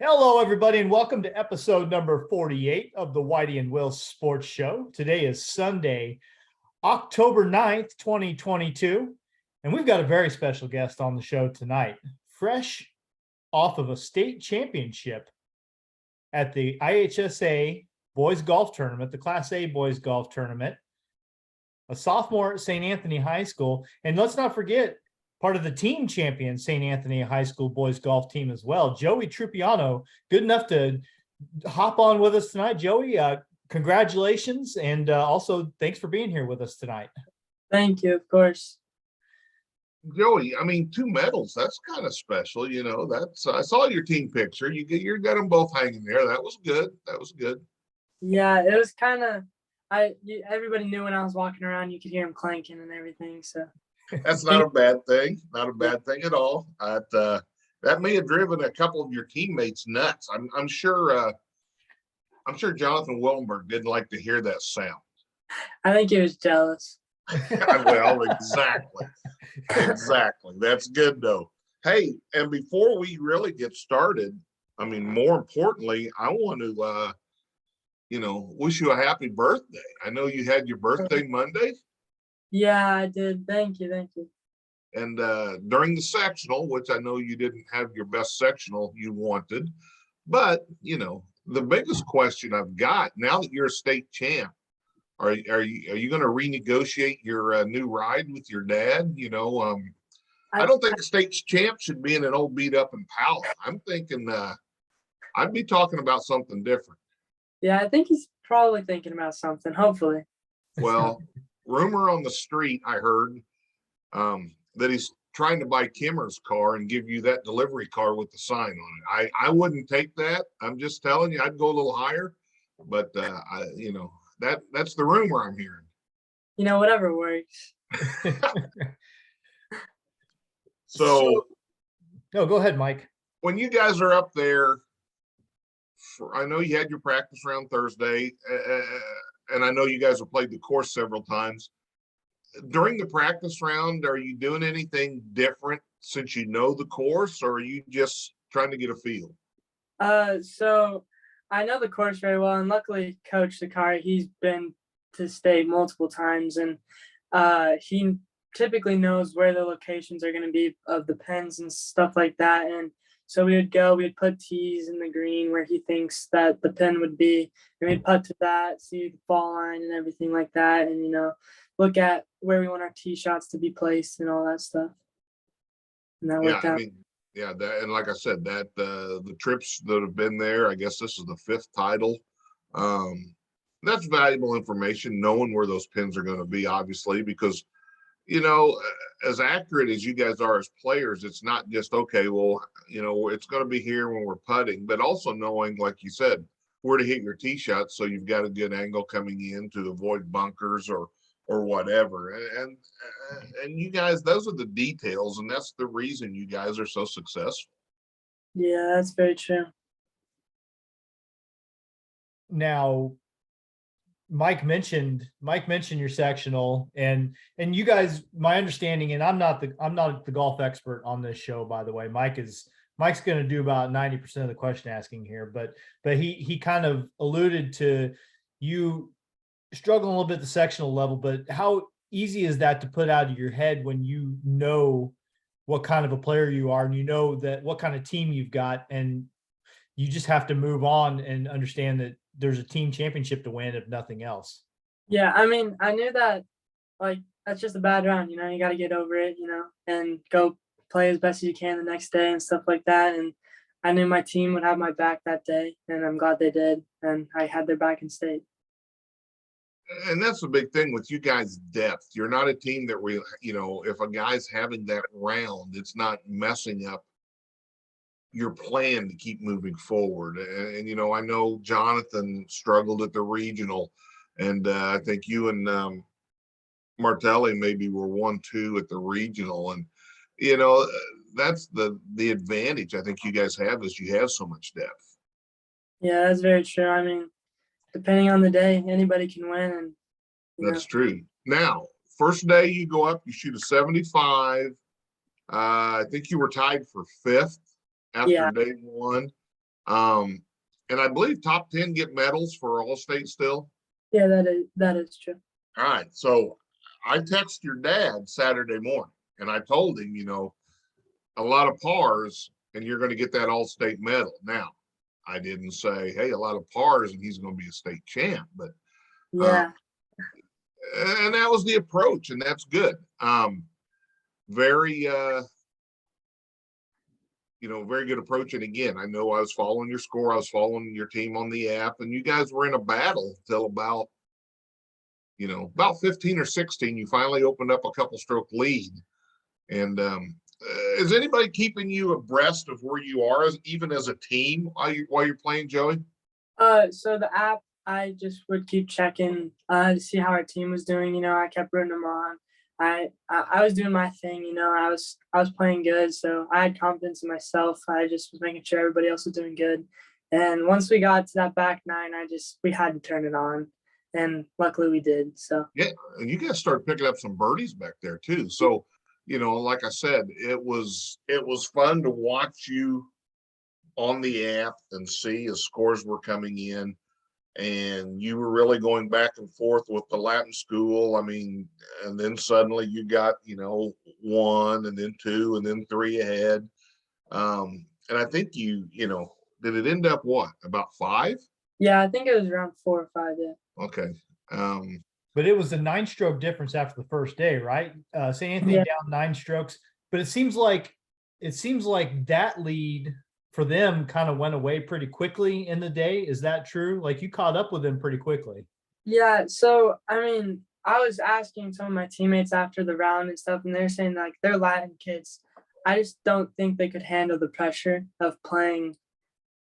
Hello, everybody, and welcome to episode number 48 of the Whitey and Will Sports Show. Today is Sunday, October 9th, 2022, and we've got a very special guest on the show tonight. Fresh off of a state championship at the IHSA Boys Golf Tournament, the Class A Boys Golf Tournament, a sophomore at St. Anthony High School, and let's not forget, part of the team champion St. Anthony High School boys golf team as well. Joey Trupiano, good enough to hop on with us tonight. Joey, congratulations. And also thanks for being here with us tonight. Thank you, of course. Joey, I mean, 2 medals, that's kind of special. You know, that's, I saw your team picture. You got them both hanging there. That was good. That was good. Yeah, it was kind of, everybody knew when I was walking around, you could hear them clanking and everything. So That's not a bad thing. Not a bad thing at all. That may have driven a couple of your teammates nuts. I'm sure Jonathan Willenberg didn't like to hear that sound. I think he was jealous. Well, exactly. Exactly. That's good though. Hey, and before we really get started, I mean, more importantly, I want to wish you a happy birthday. I know you had your birthday Monday. Yeah, I did. Thank you. Thank you. And during the sectional, which I know you didn't have your best sectional you wanted, but the biggest question I've got now that you're a state champ, are you going to renegotiate your new ride with your dad? I don't think a state champ should be in an old beat up Impala. I'm thinking I'd be talking about something different. Yeah, I think he's probably thinking about something. Hopefully. Well. Rumor on the street, I heard that he's trying to buy Kimmer's car and give you that delivery car with the sign on it. I wouldn't take that. I'm just telling you, I'd go a little higher, but that's the rumor I'm hearing. Whatever works. So no, go ahead, Mike. When you guys are up there, I know you had your practice round Thursday. And I know you guys have played the course several times. During the practice round, are you doing anything different since you know the course, or are you just trying to get a feel? So I know the course very well, and luckily Coach Zakari, he's been to state multiple times, and he typically knows where the locations are going to be of the pins and stuff like that. And so we'd put tees in the green where he thinks that the pin would be, and we'd putt to that, see the fall line and everything like that, and look at where we want our tee shots to be placed and all that stuff. And that worked out. That, and like I said, that the trips that have been there, I guess this is the 5th title. That's valuable information, knowing where those pins are going to be, obviously, because as accurate as you guys are as players, it's not just, okay, well, it's going to be here when we're putting, but also knowing, like you said, where to hit your tee shots so you've got a good angle coming in to avoid bunkers or whatever. And you guys, those are the details, and that's the reason you guys are so successful. Yeah, that's very true. Now, Mike mentioned your sectional, and you guys, my understanding, and I'm not the golf expert on this show, by the way. Mike's going to do about 90% of the question asking here, but he kind of alluded to you struggling a little bit at the sectional level, but how easy is that to put out of your head when you know what kind of a player you are, and that what kind of team you've got, and you just have to move on and understand that there's a team championship to win, if nothing else. Yeah, I mean, I knew that, that's just a bad round, you got to get over it, and go play as best as you can the next day and stuff like that. And I knew my team would have my back that day, and I'm glad they did. And I had their back in state. And that's the big thing with you guys' depth. You're not a team that if a guy's having that round, it's not messing up your plan to keep moving forward. And I know Jonathan struggled at the regional, and I think you and Martelli maybe were 1-2 at the regional, and that's the advantage I think you guys have, is you have so much depth. Yeah, that's very true. I mean, depending on the day, anybody can win. And that's true. Now, first day you go up, you shoot a 75. I think you were tied for 5th after day 1. And I believe top 10 get medals for all state still. Yeah, that is true. All right. So I texted your dad Saturday morning and I told him, a lot of pars and you're going to get that all state medal. Now, I didn't say, hey, a lot of pars and he's going to be a state champ, but Yeah. And that was the approach, and that's good. Very very good approach. And again, I know I was following your score, I was following your team on the app, and you guys were in a battle till about 15 or 16. You finally opened up a couple stroke lead. And is anybody keeping you abreast of where you are, even as a team, while you're playing, Joey? So the app, I just would keep checking to see how our team was doing. I kept rooting them on. I was doing my thing. I was playing good, so I had confidence in myself. I just was making sure everybody else was doing good. And once we got to that back nine, we had to turn it on, and luckily we did. So yeah, and you guys started picking up some birdies back there too. So like I said, it was fun to watch you on the app and see as scores were coming in. And you were really going back and forth with the Latin school. I mean, and then suddenly you got, 1 and then 2 and then 3 ahead. And I think did it end up what, about 5? yeah, I think it was around 4 or 5. Yeah. Okay. But it was a 9-stroke difference after the first day, right? St. Anthony Yeah. down 9 strokes, but it seems like that lead for them kind of went away pretty quickly in the day. Is that true? Like, you caught up with them pretty quickly. Yeah. So, I mean, I was asking some of my teammates after the round and stuff, and they're saying like they're Latin kids. I just don't think they could handle the pressure of playing,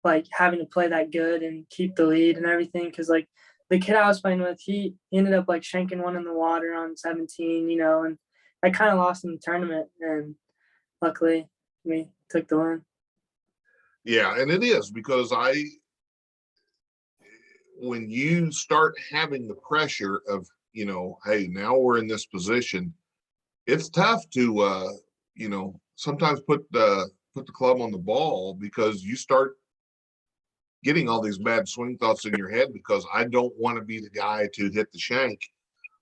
like having to play that good and keep the lead and everything. Cause like the kid I was playing with, he ended up like shanking one in the water on 17, and I kind of lost in the tournament, and luckily we took the win. Yeah, and it is because when you start having the pressure of, hey, now we're in this position, it's tough to, sometimes put the club on the ball because you start getting all these bad swing thoughts in your head because I don't want to be the guy to hit the shank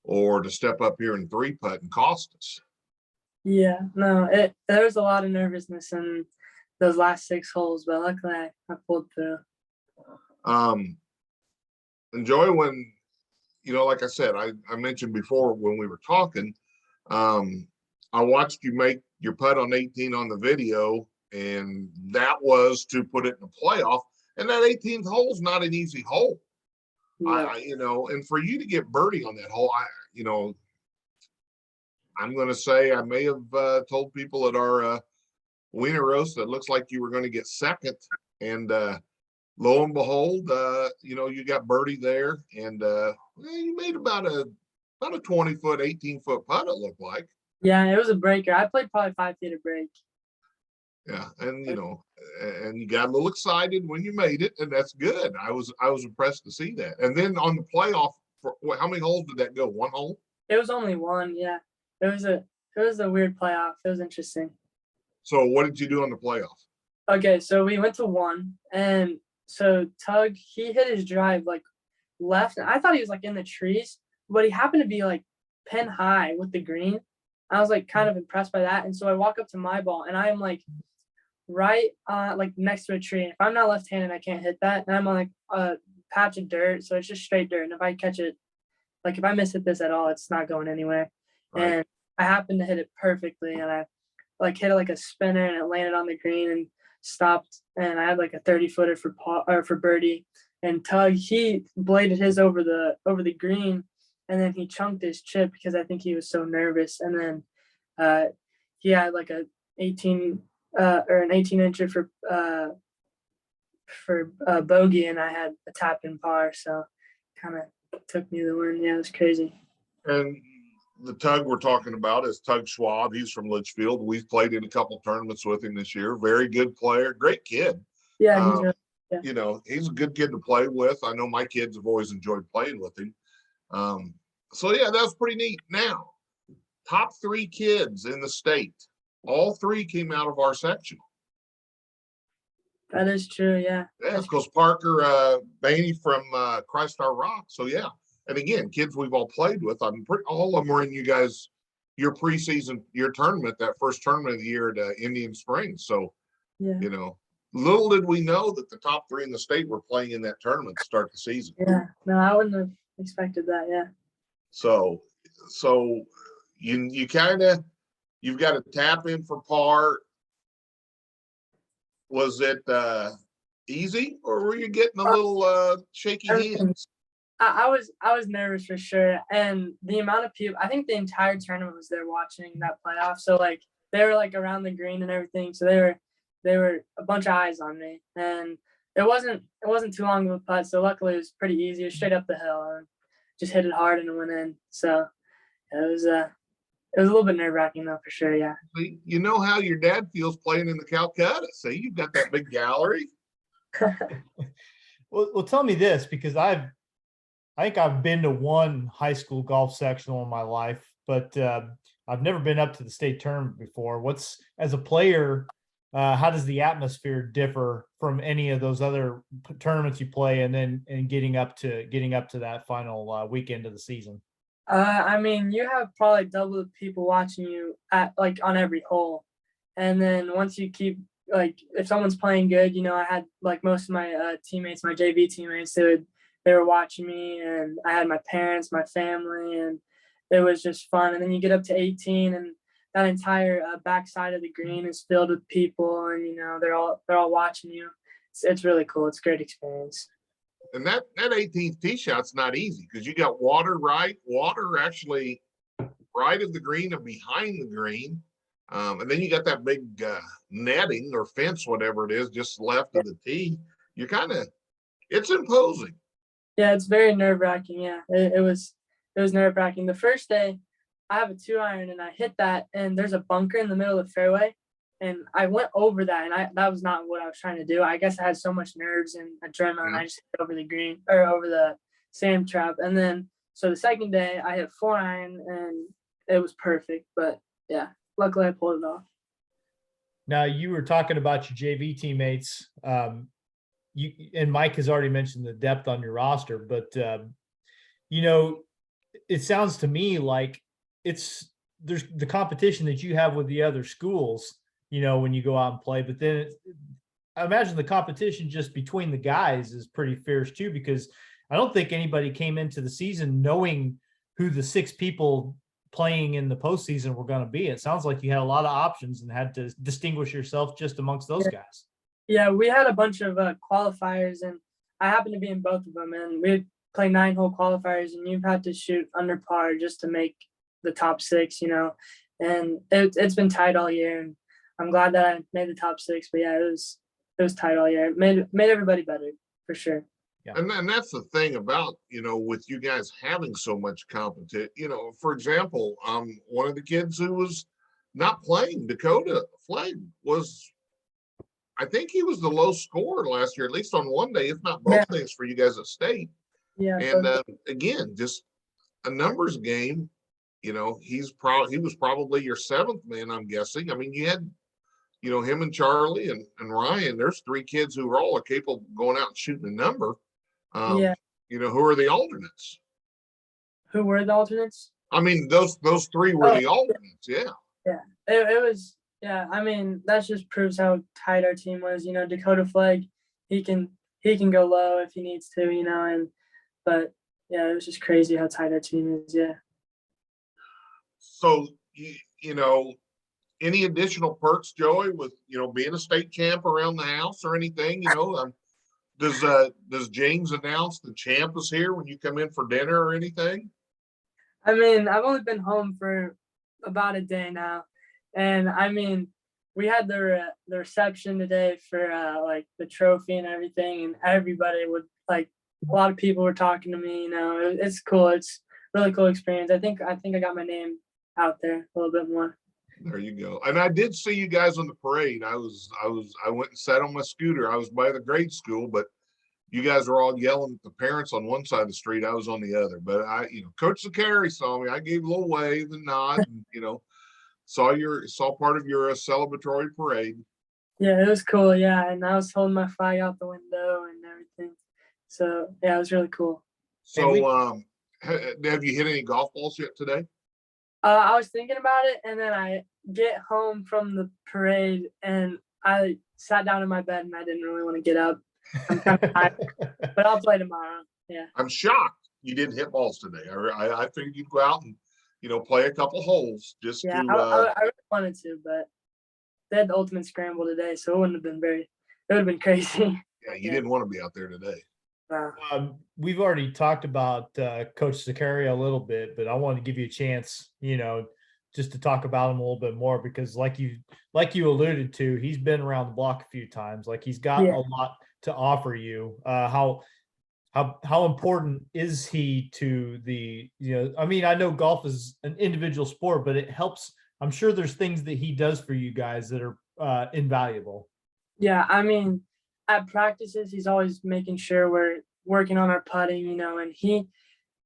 or to step up here and 3-putt and cost us. Yeah, no, there was a lot of nervousness in those last 6 holes, but luckily I pulled through. And Joey, when, like I said, I mentioned before when we were talking, I watched you make your putt on 18 on the video, and that was to put it in a playoff. And that 18th hole is not an easy hole. Yeah. And for you to get birdie on that hole, I'm going to say I may have told people at our wiener roast that looks like you were going to get second. And lo and behold, you got birdie there, and you made about a 20-foot, 18-foot putt, it looked like. Yeah, it was a breaker. I played probably 5 feet of break. Yeah, and and you got a little excited when you made it, and that's good. I was impressed to see that. And then on the playoff, how many holes did that go? 1 hole? It was only 1. Yeah, it was a weird playoff. It was interesting. So what did you do on the playoff? Okay, so we went to 1, and so Tug, he hit his drive like left, and I thought he was like in the trees, but he happened to be like pin high with the green. I was like kind of impressed by that, and so I walk up to my ball, and I am like right like next to a tree. If I'm not left-handed, I can't hit that, and I'm on like a patch of dirt, so it's just straight dirt. And if I catch it, like if I miss hit this at all, it's not going anywhere. Right. And I happened to hit it perfectly, and I like hit it like a spinner, and it landed on the green and stopped. And I had like a 30-footer for birdie. And Tug, he bladed his over the green, and then he chunked his chip because I think he was so nervous. And then he had like a 18 or an 18-incher for bogey, and I had a tap in par, so kind of took me the win. Yeah, it was crazy. And the Tug we're talking about is Tug Schwab. He's from Litchfield. We've played in a couple tournaments with him this year. Very good player, great kid. Yeah, he's really, he's a good kid to play with. I know my kids have always enjoyed playing with him. So yeah, that's pretty neat. Now, top 3 kids in the state. All 3 came out of our section. That is true. Yeah. Yeah, because Parker Bainey from Christ Our Rock. So yeah, and again, kids we've all played with. All of them were in your preseason, your tournament, that first tournament of the year at Indian Springs. So Yeah. Little did we know that the top 3 in the state were playing in that tournament to start the season. Yeah. No, I wouldn't have expected that. Yeah. So you kind of, you've got to tap in for par. Was it easy, or were you getting a little shaky hands? I was nervous for sure, and the amount of people, I think the entire tournament was there watching that playoff. So like they were like around the green and everything. So they were a bunch of eyes on me, and it wasn't too long of a putt. So luckily it was pretty easy. It was straight up the hill and just hit it hard and it went in. So it was a little bit nerve wracking though, for sure. Yeah. You know how your dad feels playing in the Calcutta. See, you've got that big gallery. Well, tell me this, because I think I've been to one high school golf sectional in my life, but I've never been up to the state tournament before. As a player, how does the atmosphere differ from any of those other tournaments you play, and getting up to that final weekend of the season? I mean, you have probably double the people watching you on every hole, and then once you keep, like, if someone's playing good, I had like most of my teammates, my JV teammates, they were watching me, and I had my parents, my family, and it was just fun. And then you get up to 18, and that entire backside of the green is filled with people, and they're all watching you. It's really cool. It's a great experience. And that 18th tee shot's not easy, because you got water actually right of the green and behind the green. And then you got that big netting or fence, whatever it is, just left of the tee. It's imposing. Yeah, it's very nerve wracking. Yeah, it was nerve wracking. The first day, I have a 2-iron and I hit that, and there's a bunker in the middle of the fairway, and I went over that, and that was not what I was trying to do. I guess I had so much nerves and adrenaline. I just hit over the green, or over the sand trap, and then so the second day I hit 4-iron and it was perfect. But yeah, luckily I pulled it off. Now, you were talking about your JV teammates. You and Mike has already mentioned the depth on your roster, but it sounds to me like there's the competition that you have with the other schools, when you go out and play, but then I imagine the competition just between the guys is pretty fierce too, because I don't think anybody came into the season knowing who the 6 people playing in the postseason were going to be. It sounds like you had a lot of options and had to distinguish yourself just amongst those guys. Yeah, we had a bunch of qualifiers, and I happened to be in both of them, and we play 9-hole qualifiers, and you've had to shoot under par just to make the top 6, and it's been tight all year, and I'm glad that I made the top 6. But yeah, it was tight all year. It made everybody better, for sure. Yeah. And that's the thing about, with you guys having so much competition. For example, one of the kids who was not playing, Dakota Flagg, I think he was the low scorer last year, at least on one day, if not both days, for you guys at state. Yeah. And again, just a numbers game. He was probably your 7th man, I'm guessing. I mean, you had, him and Charlie and Ryan. There's 3 kids who are capable of going out and shooting a number. Who are the alternates? Who were the alternates? I mean, those 3 were the alternates. Yeah. Yeah. It was. Yeah, I mean, that just proves how tight our team was. Dakota Flagg, he can go low if he needs to, but yeah, it was just crazy how tight our team is. Yeah. So, any additional perks, Joey, with, being a state champ around the house or anything, does James announce the champ is here when you come in for dinner or anything? I mean, I've only been home for about a day now. And I mean, we had the reception today for like the trophy and everything, and everybody would, like, a lot of people were talking to me. It's cool. It's a really cool experience. I think I got my name out there a little bit more. There you go. And I did see you guys on the parade. I went and sat on my scooter. I was by the grade school, but you guys were all yelling at the parents on one side of the street. I was on the other. But Coach Zakari saw me. I gave a little wave and nod, and saw part of your celebratory parade. Yeah, it was cool. Yeah, and I was holding my flag out the window and everything. So yeah, it was really cool. So, we- have you hit any golf balls yet today? I was thinking about it, and then I get home from the parade, and I sat down in my bed, and I didn't really want to get up. I'm kind of tired, but I'll play tomorrow. Yeah. I'm shocked you didn't hit balls today. I figured you'd go out and, play a couple holes just Yeah, to. I really wanted to, but they had the ultimate scramble today, so it wouldn't have been it would have been crazy. Yeah, you didn't want to be out there today. We've already talked about Coach Zakaria a little bit, but I wanted to give you a chance, just to talk about him a little bit more because, like you alluded to, he's been around the block a few times. Like he's got a lot to offer you. How important is he to the? I mean, I know golf is an individual sport, but it helps. I'm sure there's things that he does for you guys that are invaluable. Yeah, I mean, at practices, he's always making sure we're working on our putting, and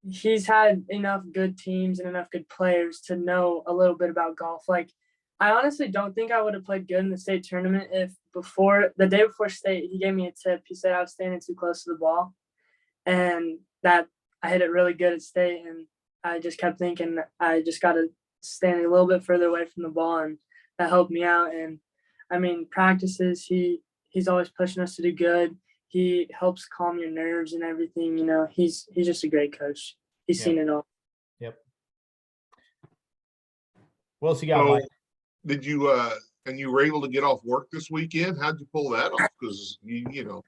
he's had enough good teams and enough good players to know a little bit about golf. Like, I honestly don't think I would have played good in the state tournament if the day before state, he gave me a tip. He said I was standing too close to the ball, and that I hit it really good at state. And I just kept thinking I just got to stand a little bit further away from the ball, and that helped me out. And I mean, practices, he's always pushing us to do good. He helps calm your nerves and everything. He's just a great coach. He's seen it all. Yep. What else you got, So, Mike? did you and you were able to get off work this weekend? How'd you pull that off? Because you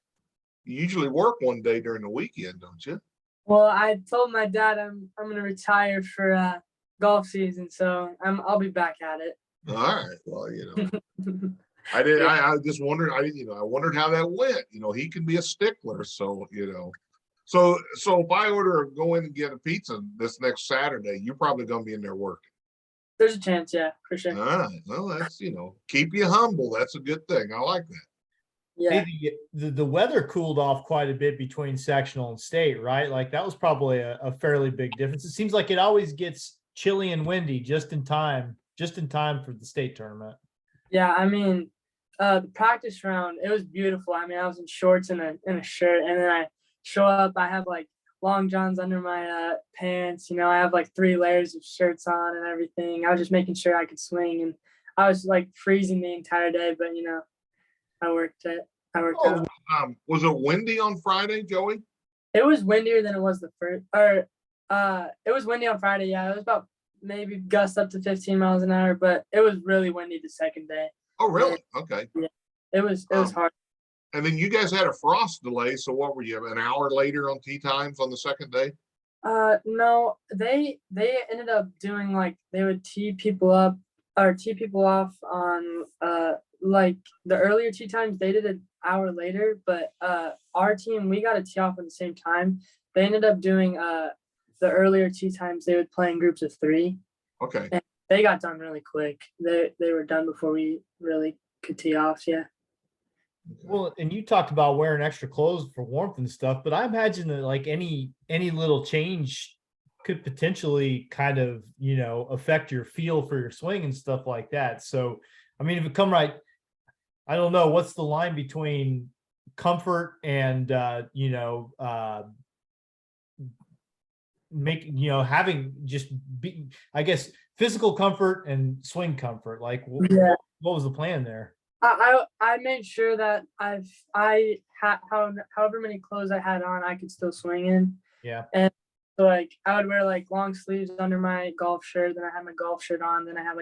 usually work one day during the weekend, don't you? Well, I told my dad I'm going to retire for golf season, so I'll be back at it. All right. Well, I did. I just wondered. I wondered how that went. He can be a stickler. So, so if I go in and get a pizza this next Saturday, you're probably going to be in there working. There's a chance, yeah, for sure. All right. Well, that's keep you humble. That's a good thing. I like that. Yeah. Hey, the weather cooled off quite a bit between sectional and state, right? Like that was probably a fairly big difference. It seems like it always gets chilly and windy just in time for the state tournament. Yeah, I mean, the practice round, it was beautiful. I mean, I was in shorts and a shirt, and then I show up, I have like long johns under my pants. I have like 3 layers of shirts on and everything. I was just making sure I could swing, and I was like freezing the entire day, but I worked out. Was it windy on Friday, Joey? It was windier than it was the first, or it was windy on Friday. Yeah, it was about maybe gust up to 15 miles an hour, but it was really windy the second day. Oh, really? Okay. Yeah, it was hard. And then you guys had a frost delay. So what were you, an hour later on tee times on the second day? No, they ended up doing like they would tee people up or tee people off on like the earlier tee times. They did an hour later, but our team, we got a tee off at the same time. They ended up doing the earlier tee times. They would play in groups of 3. Okay. And they got done really quick. They were done before we really could tee off. Yeah. Well, and you talked about wearing extra clothes for warmth and stuff, but I imagine that like any little change could potentially kind of, affect your feel for your swing and stuff like that. So, I mean, if it come right, I don't know, what's the line between comfort and, having just be, I guess, physical comfort and swing comfort. Like, what was the plan there? I made sure that I had however many clothes I had on, I could still swing in. Yeah. And so like I would wear like long sleeves under my golf shirt, then I had my golf shirt on, then I had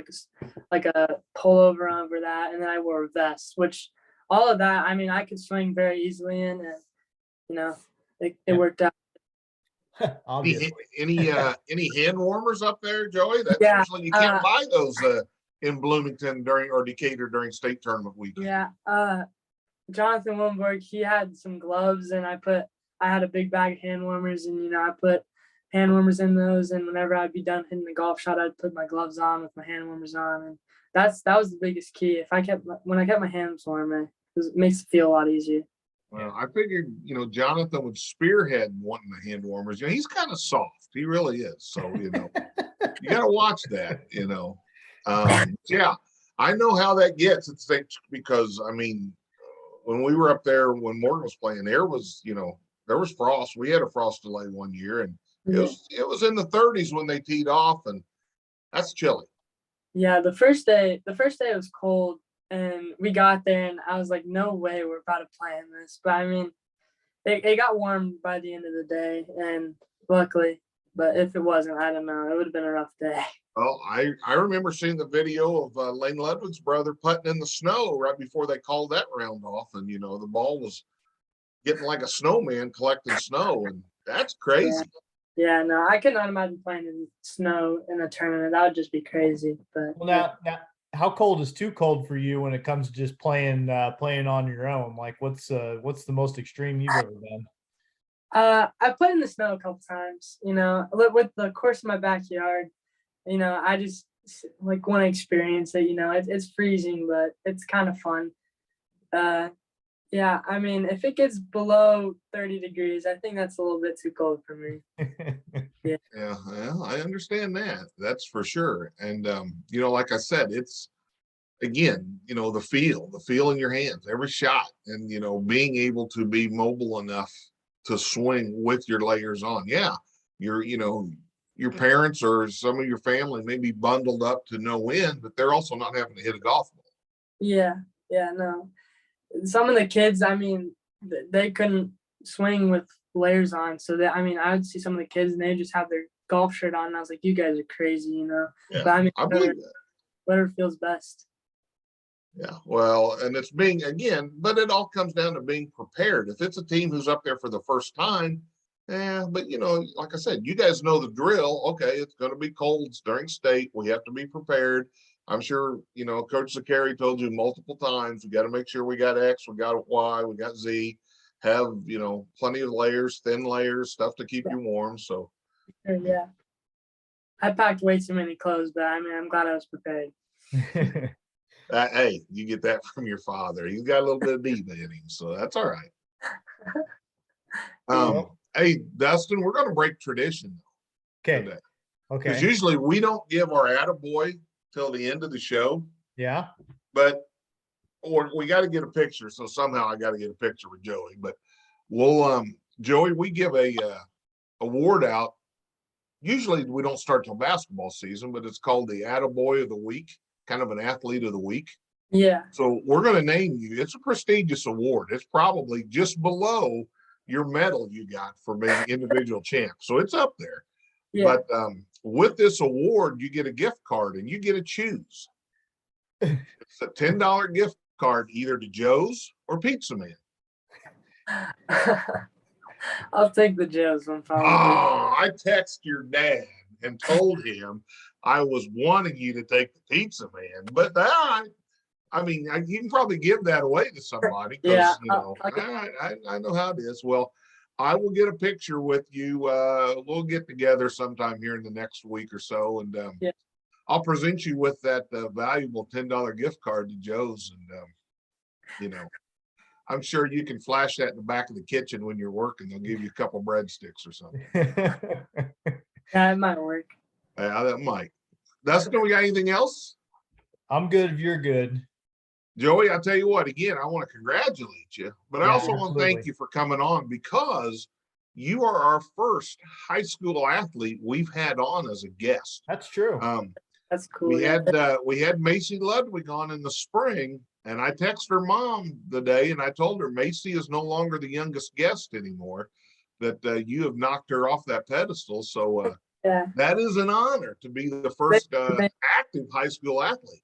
like a pullover over that, and then I wore a vest, which all of that, I mean, I could swing very easily in, and it worked out. Obviously. Any hand warmers up there, Joey? That's usually you can't buy those in Bloomington or Decatur during state tournament weekend. Yeah. Jonathan Willenborg, he had some gloves, and I had a big bag of hand warmers, and I put hand warmers in those, and whenever I'd be done hitting the golf shot, I'd put my gloves on with my hand warmers on, and that was the biggest key. When I kept my hands warm, it makes it feel a lot easier. Well, I figured, Jonathan would spearhead wanting the hand warmers. He's kind of soft. He really is. So, you got to watch that, Yeah. I know how that gets. It's because I mean, when we were up there when Morgan was playing, there was frost. We had a frost delay one year, and it was in the 30s when they teed off, and that's chilly. Yeah, the first day it was cold, and we got there, and I was like, no way we're about to play in this. But I mean, it got warm by the end of the day, and luckily. But if it wasn't, I don't know. It would have been a rough day. Well, I remember seeing the video of Lane Ludwig's brother putting in the snow right before they called that round off, and the ball was getting like a snowman collecting snow, and that's crazy. Yeah, no, I could not imagine playing in snow in a tournament. That would just be crazy. But Well, now, how cold is too cold for you when it comes to just playing on your own? Like, what's the most extreme you've ever done? I played in the snow a couple times. With the course in my backyard. I just like want to experience it. It's freezing, but it's kind of fun. Yeah, I mean, if it gets below 30 degrees, I think that's a little bit too cold for me. Yeah, well, I understand that. That's for sure. And like I said, it's again, the feel in your hands, every shot, and being able to be mobile enough to swing with your layers on. Yeah, your parents or some of your family may be bundled up to no end, but they're also not having to hit a golf ball. Yeah, no. Some of the kids, I mean, they couldn't swing with layers on. So I would see some of the kids and they just have their golf shirt on. And I was like, you guys are crazy, Yeah, but I mean, I believe that. Whatever feels best. Yeah, well, and it's but it all comes down to being prepared. If it's a team who's up there for the first time, but like I said, you guys know the drill. Okay, it's going to be cold during state. We have to be prepared. I'm sure, Coach Zakari told you multiple times, we got to make sure we got X, we got Y, we got Z, have, plenty of layers, thin layers, stuff to keep you warm. So, yeah, I packed way too many clothes, but I mean, I'm glad I was prepared. Hey, you get that from your father. He's got a little bit of diva in him, so that's all right. Hey, Dustin, we're going to break tradition today. Okay. Because usually we don't give our attaboy till the end of the show. Yeah. Or we got to get a picture. So somehow I got to get a picture with Joey. But we'll, Joey, we give a award out. Usually we don't start till basketball season, but it's called the Attaboy of the Week, kind of an athlete of the week. Yeah. So we're going to name you. It's a prestigious award. It's probably just below your medal you got for being individual champ. So it's up there. Yeah. But with this award, you get a gift card and you get to choose. It's a $10 gift card either to Joe's or Pizza Man. I'll take the Joe's one probably. Oh, I texted your dad and told him I was wanting you to take the Pizza Man, but I mean, you can probably give that away to somebody because I know how it is. Well, I will get a picture with you. We'll get together sometime here in the next week or so, and I'll present you with that valuable $10 gift card to Joe's, and I'm sure you can flash that in the back of the kitchen when you're working. They'll give you a couple breadsticks or something. Yeah, it might work. Yeah, that might. Dustin, we got anything else? I'm good if you're good. Joey, I'll tell you what, again, I want to congratulate you, but I also want to thank you for coming on because you are our first high school athlete we've had on as a guest. That's true. That's cool. We had Macy Ludwig on in the spring, and I texted her mom the day, and I told her Macy is no longer the youngest guest anymore, that you have knocked her off that pedestal. So that is an honor to be the first active high school athlete.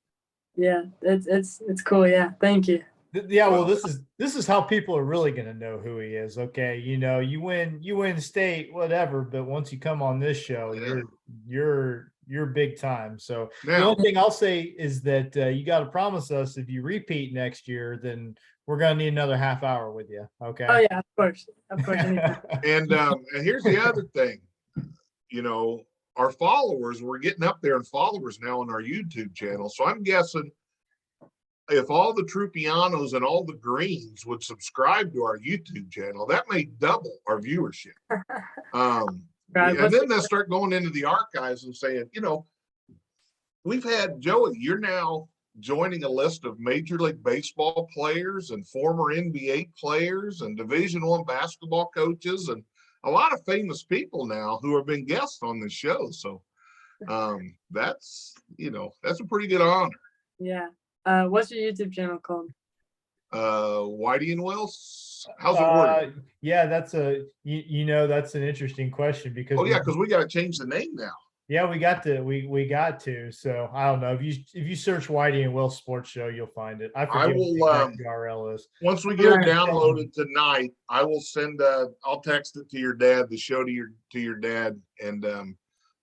Yeah, it's cool. Yeah, thank you. Yeah, well, this is how people are really going to know who he is. Okay, you win state, whatever, but once you come on this show, you're big time. So the only thing I'll say is that you got to promise us if you repeat next year, then we're going to need another half hour with you. Okay. Oh yeah, of course. And here's the other thing, our followers, we're getting up there in followers now on our YouTube channel. So I'm guessing if all the Trupianos and all the Greens would subscribe to our YouTube channel, that may double our viewership. And then they'll start going into the archives and saying, we've had Joey, you're now joining a list of Major League Baseball players and former NBA players and Division I basketball coaches and a lot of famous people now who have been guests on the show. So that's a pretty good honor. Yeah. What's your YouTube channel called? Whitey and Wells. How's it working? Yeah, that's that's an interesting question because because we got to change the name now. Yeah, we got to. So I don't know if you search Whitey and Will Sports Show, you'll find it. I forget what the URL is. Once we get it downloaded tonight, I will send. I'll text it to your dad, the show to your dad, and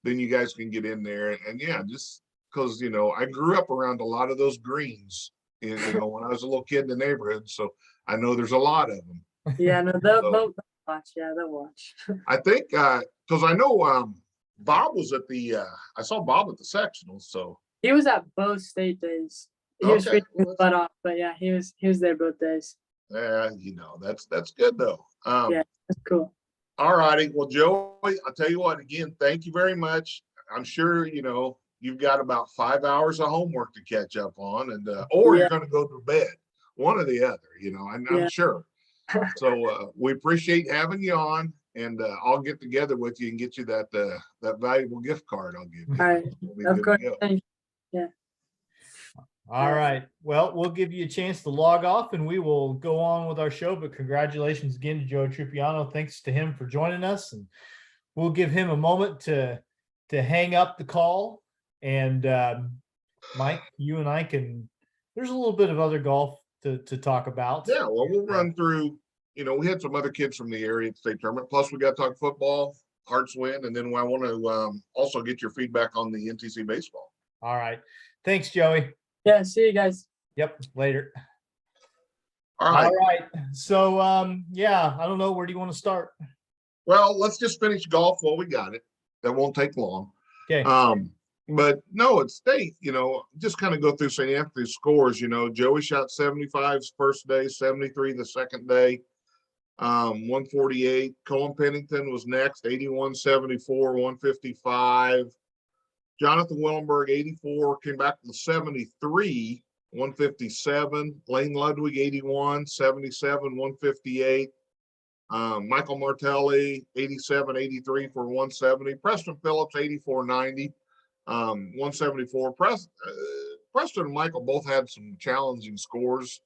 then you guys can get in there. And yeah, just because I grew up around a lot of those greens, when I was a little kid in the neighborhood, so I know there's a lot of them. Yeah, no, they'll watch. Yeah, they'll watch. I think because I know. Bob was at I saw Bob at the sectionals, so he was at both state days. He was freaking his butt off, but yeah, he was there both days. Yeah, that's good though. Yeah, that's cool. All righty. Well, Joey, I'll tell you what, again, thank you very much. I'm sure you've got about 5 hours of homework to catch up on, and or you're gonna go to bed. One or the other, I'm sure. So we appreciate having you on. And I'll get together with you and get you that valuable gift card I'll give you. All right. Of course. Yeah. All right. Well, we'll give you a chance to log off and we will go on with our show. But congratulations again to Joey Trupiano. Thanks to him for joining us. And we'll give him a moment to hang up the call. And Mike, you and I there's a little bit of other golf to talk about. Yeah, well, we'll run through. We had some other kids from the area at the state tournament. Plus, we got to talk football, Hearts win, and then I want to also get your feedback on the Ntc baseball. All right. Thanks, Joey. Yeah, see you guys. Yep, later. All right. So, I don't know. Where do you want to start? Well, let's just finish golf while we got it. That won't take long. Okay. But no, it's state, just kind of go through St. Anthony's scores. Joey shot 75 first day, 73 the second day. 148. Cohen Pennington was next, 81, 74, 155. Jonathan Willenberg, 84, came back to the 73, 157. Lane Ludwig, 81, 77, 158. Michael Martelli, 87, 83 for 170. Preston Phillips, 84, 90, 174. Preston and Michael both had some challenging scores.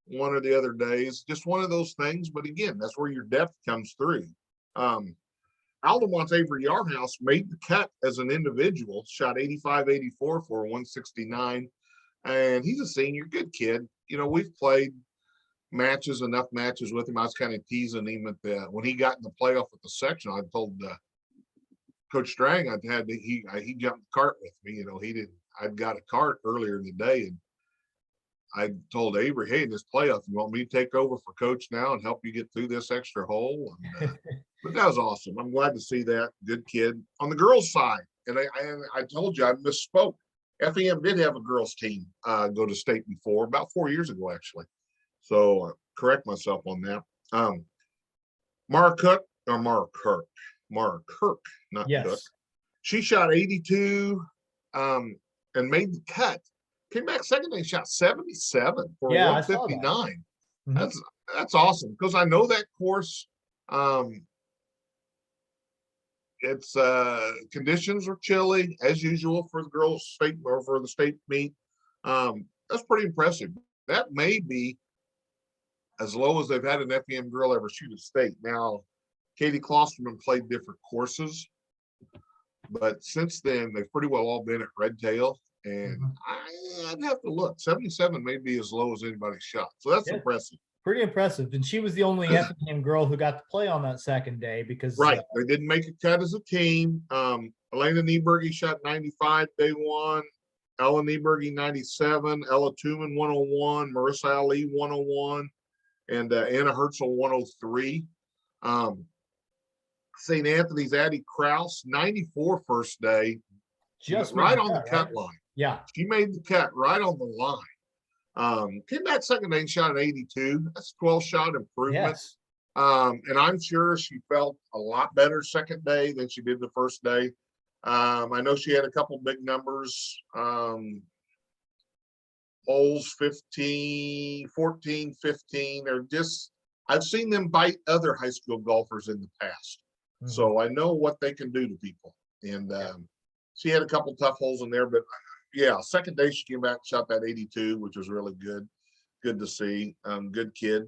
One or the other days, just one of those things. But again, that's where your depth comes through. Altamont's Avery Yarhouse made the cut as an individual, shot 85, 84 for 169. And he's a senior, good kid. We've played enough matches with him. I was kind of teasing him when he got in the playoff with the section. I told Coach Strang he jumped the cart with me. I'd got a cart earlier in the day, and I told Avery, hey, in this playoff, you want me to take over for coach now and help you get through this extra hole? And, but that was awesome. I'm glad to see that. Good kid. On the girls' side, and I told you I misspoke. Effingham did have a girls' team go to state before, about 4 years ago, actually. So correct myself on that. Mara Kirk, not Cook. She shot 82 and made the cut. Came back second day, shot 77 for 159. That. That's awesome because I know that course. It's conditions are chilly as usual for the girls' state or for the state meet. That's pretty impressive. That may be as low as they've had an Effingham girl ever shoot at state. Now, Katie Klosterman played different courses, but since then they've pretty well all been at Red Tail. And I'd have to look. 77 may be as low as anybody's shot. So that's impressive. Pretty impressive. And she was the only Effingham girl who got to play on that second day because they didn't make a cut as a team. Elena Nieberge shot 95 day one. Ella Nieberge 97. Ella Tooman 101. Marissa Ali 101. And Anna Herzl 103. St. Anthony's Addie Krause 94 first day. Just right on the cut line. Yeah. She made the cut right on the line. Came back second day and shot an 82. That's 12 shot improvement. Yes. And I'm sure she felt a lot better second day than she did the first day. I know she had a couple big numbers. holes, 15, 14, 15, or just, I've seen them bite other high school golfers in the past. So I know what they can do to people. And she had a couple tough holes in there, but yeah, second day she came back, shot that 82, which was really good. Good to see. Good kid.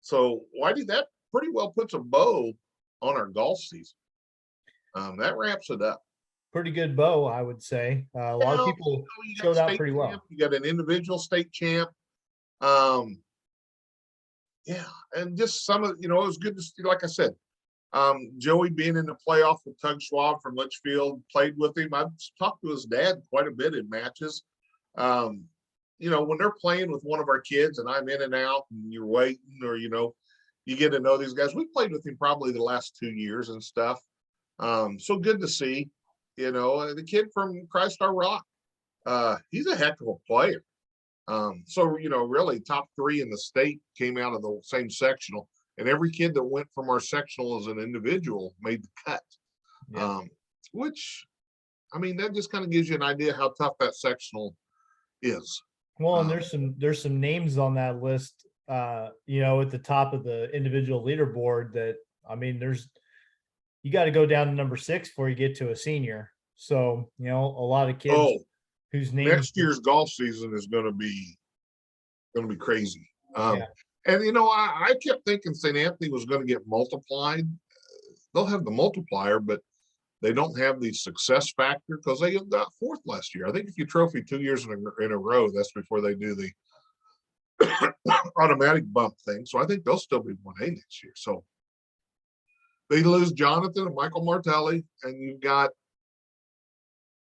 So Whitey, that pretty well puts a bow on our golf season. That wraps it up. Pretty good bow, I would say. A lot of people you got showed out state pretty champ, well. You got an individual state champ. Yeah, and just some of, it was good to see, like I said, Joey being in the playoff with Tug Schwab from Litchfield, played with him. I've talked to his dad quite a bit in matches. When they're playing with one of our kids and I'm in and out and you're waiting, or, you get to know these guys. We played with him probably the last 2 years and stuff. So good to see, the kid from Christ Our Rock. He's a heck of a player. Really top 3 in the state came out of the same sectional, and every kid that went from our sectional as an individual made the cut. Yeah. That just kind of gives you an idea how tough that sectional is. Well, and there's some names on that list, at the top of the individual leaderboard that, you got to go down to number 6 before you get to a senior. So, a lot of kids whose names next year's golf season is going to be crazy. And I kept thinking St. Anthony was going to get multiplied. They'll have the multiplier, but they don't have the success factor because they got 4th last year. I think if you trophy 2 years in a row, that's before they do the automatic bump thing. So I think they'll still be 1A next year. So they lose Jonathan and Michael Martelli, and you've got,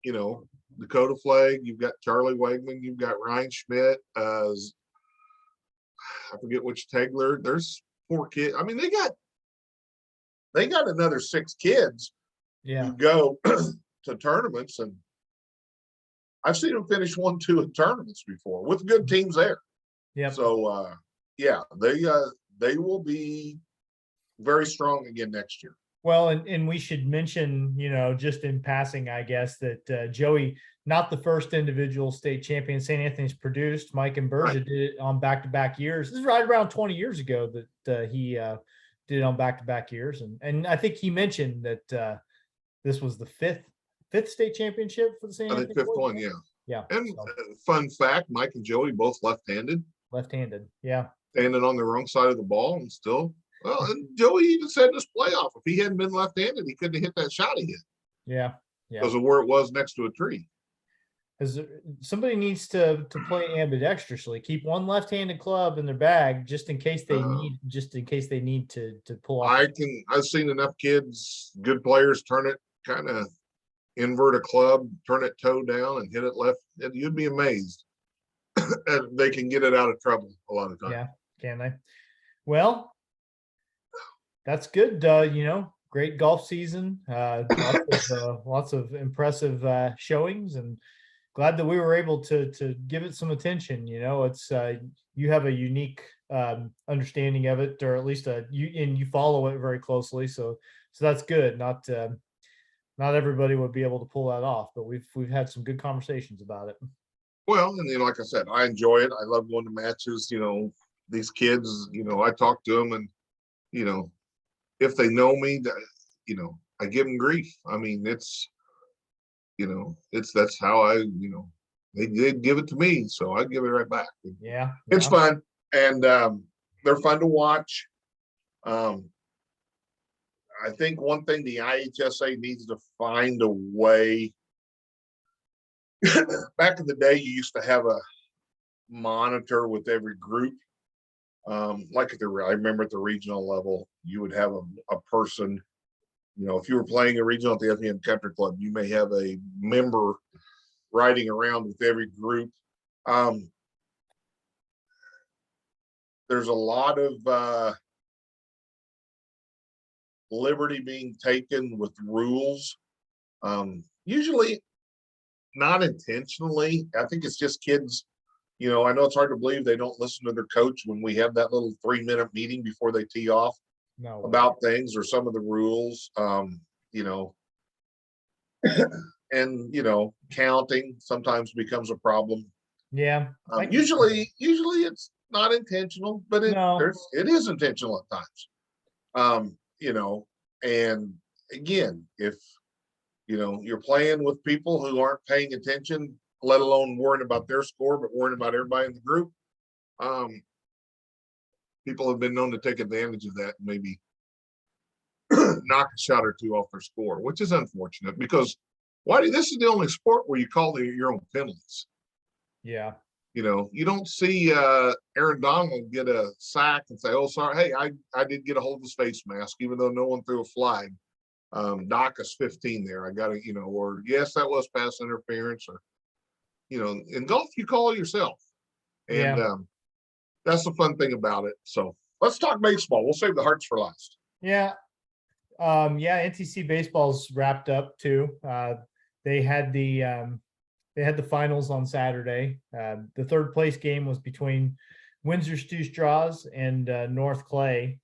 Dakota Flagg, you've got Charlie Wegman, you've got Ryan Schmidt, I forget which Tegler. There's 4 kids. They got another 6 kids who go to tournaments, and I've seen them finish 1-2 in tournaments before with good teams there. Yeah. So they will be very strong again next year. Well, and we should mention, just in passing, I guess, that Joey, not the first individual state champion St. Anthony's produced. Mike and Berger did it on back-to-back years. This is right around 20 years ago that he did it on back-to-back years. And I think he mentioned that this was the fifth state championship for the St. Anthony. I think 5th one, yeah. Yeah. And fun fact, Mike and Joey both left-handed. Left-handed, yeah. Standing on the wrong side of the ball and still. Well, and Joey even said in this playoff, if he hadn't been left-handed, he couldn't have hit that shot he hit. Yeah. Because of where it was next to a tree. Because somebody needs to play ambidextrously, keep one left-handed club in their bag just in case they need to pull off. I've seen enough kids, good players, turn it, kind of invert a club, turn it toe down and hit it left. You'd be amazed. They can get it out of trouble a lot of times. Yeah, can they? Well, that's good. Great golf season. Lots of impressive showings, and glad that we were able to give it some attention. It's you have a unique understanding of it, or at least you follow it very closely. So that's good. Not everybody would be able to pull that off, but we've had some good conversations about it. Well, and like I said, I enjoy it. I love going to matches. These kids. I talk to them, and if they know me, I give them grief. It's that's how I, they give it to me, so I give it right back. Yeah. It's fun, and they're fun to watch. I think one thing the IHSA needs to find a way. Back in the day, you used to have a monitor with every group. I remember at the regional level, you would have a person, if you were playing a regional at the Effingham Country Club, you may have a member riding around with every group. There's a lot of liberty being taken with rules. Usually not intentionally. I think it's just kids. I know it's hard to believe they don't listen to their coach when we have that little 3-minute meeting before they tee off about things or some of the rules, and, counting sometimes becomes a problem. Yeah. Usually it's not intentional, but No. it is intentional at times. And again, if you're playing with people who aren't paying attention, let alone worrying about their score, but worrying about everybody in the group, people have been known to take advantage of that and maybe knock a shot or two off their score, which is unfortunate because this is the only sport where you call your own penalties. Yeah. You don't see Aaron Donald get a sack and say, "Oh, sorry, hey, I did get a hold of his face mask, even though no one threw a flag. Dock us 15 there. I got to, or yes, that was pass interference, or in golf you call yourself, and Yeah. that's the fun thing about it. So let's talk baseball. We'll save the hearts for last. Yeah. Ntc Baseball's wrapped up too. They had the finals on Saturday. The third place game was between Windsor Stew-Stras and North Clay.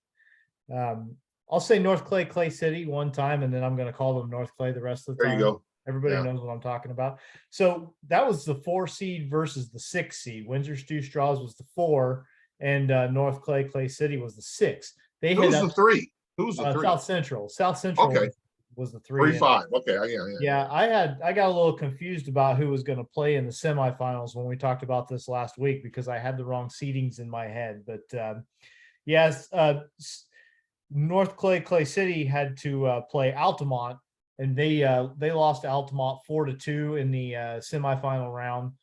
I'll say North Clay City one time, and then I'm going to call them North Clay the rest of the time. There you go. Everybody knows what I'm talking about. So that was the 4 seed versus the 6 seed. Windsor Stew-Stras was the 4, and North Clay City was the 6. Who was the 3? Who was the 3? South Central. Okay. Was the 3. 3-5. Okay. Yeah, I got a little confused about who was going to play in the semifinals when we talked about this last week because I had the wrong seedings in my head. But yes, North Clay City had to play Altamont, and they lost to Altamont 4-2 in the semifinal round.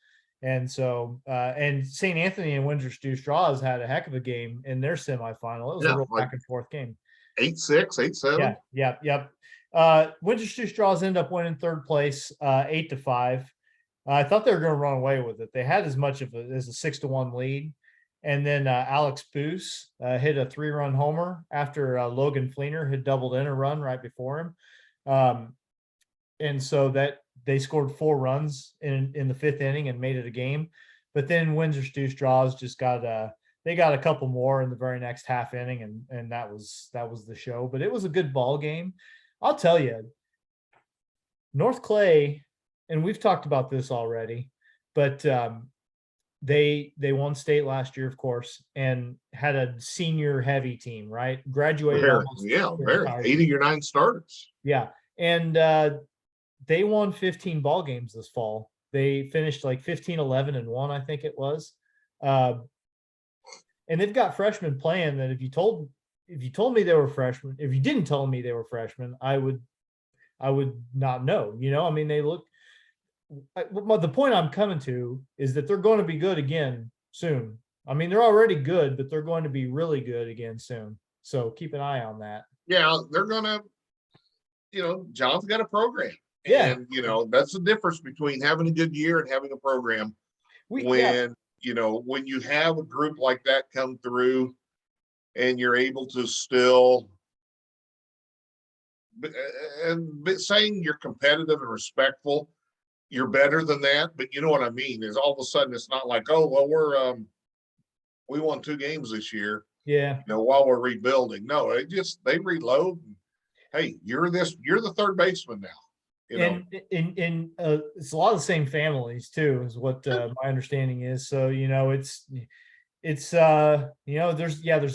And so and St. Anthony and Windsor Stew-Stras had a heck of a game in their semifinal. It was a real back and forth game. 8-6, 8-7. Yep. Windsor Stew-Stras ended up winning third place, 8-5. I thought they were going to run away with it. They had as much of as a 6-1 lead, and then Alex Boos hit a 3-run homer after Logan Fleener had doubled in a run right before him, and so that they scored 4 runs in the 5th inning and made it a game. But then Windsor Stew-Stras just got they got a couple more in the very next half inning, and that was the show. But it was a good ball game. I'll tell you, North Clay, and we've talked about this already, but they won state last year, of course, and had a senior heavy team, right? Graduated almost. Very 8 of your 9 starters. Yeah, and they won 15 ball games this fall. They finished like 15-11-1, I think it was. And they've got freshmen playing that if you told me they were freshmen, if you didn't tell me they were freshmen, I would not know. I mean, they look. The point I'm coming to is that they're going to be good again soon. I mean, they're already good, but they're going to be really good again soon. So keep an eye on that. Yeah, they're gonna. John's got a program. Yeah, and that's the difference between having a good year and having a program. When you have a group like that come through and you're able to still and saying you're competitive and respectful, you're better than that. But you know what I mean is all of a sudden it's not like, oh well, we won 2 games this year. Yeah. While we're rebuilding. No, they reload. And, hey, you're the third baseman now. And it's a lot of the same families too, is what my understanding is. So it's there's a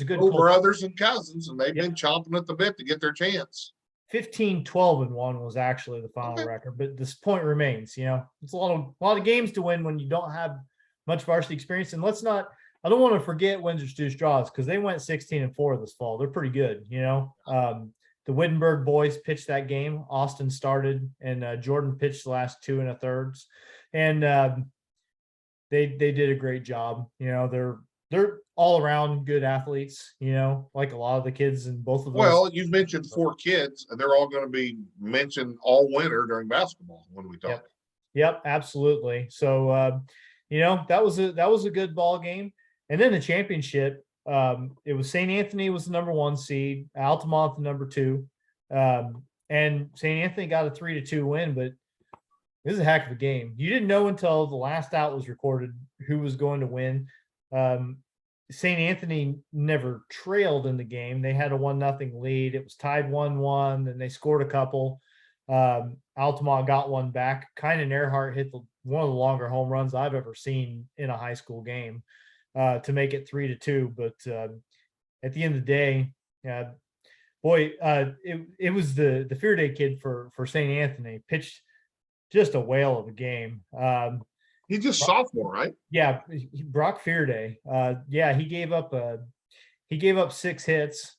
good brothers and cousins, and they've been chomping at the bit to get their chance. 15-12-1 was actually the final record, but this point remains. It's a lot of games to win when you don't have much varsity experience. And I don't want to forget Windsor Stew-Stras because they went 16-4 this fall. They're pretty good. The Wittenberg boys pitched that game. Austin started, and Jordan pitched the last 2 1/3, and they did a great job. They're all around good athletes. Like a lot of the kids in both of those. Well, you've mentioned 4 kids, and they're all going to be mentioned all winter during basketball when we talk. Yep, absolutely. So that was a good ball game, and then the championship. It was St. Anthony was the number 1 seed, Altamont the number 2, and St. Anthony got a 3-2 win. But this is a heck of a game. You didn't know until the last out was recorded who was going to win. St. Anthony never trailed in the game. They had a 1-0 lead. It was tied 1-1, and they scored a couple. Altamont got one back. Kynan Earhart hit one of the longer home runs I've ever seen in a high school game to make it 3-2. But at the end of the day, boy, it was the Fear Day kid for St. Anthony pitched just a whale of a game. He's just sophomore, right? Yeah, Brock Fearday. Yeah, he gave up 6 hits,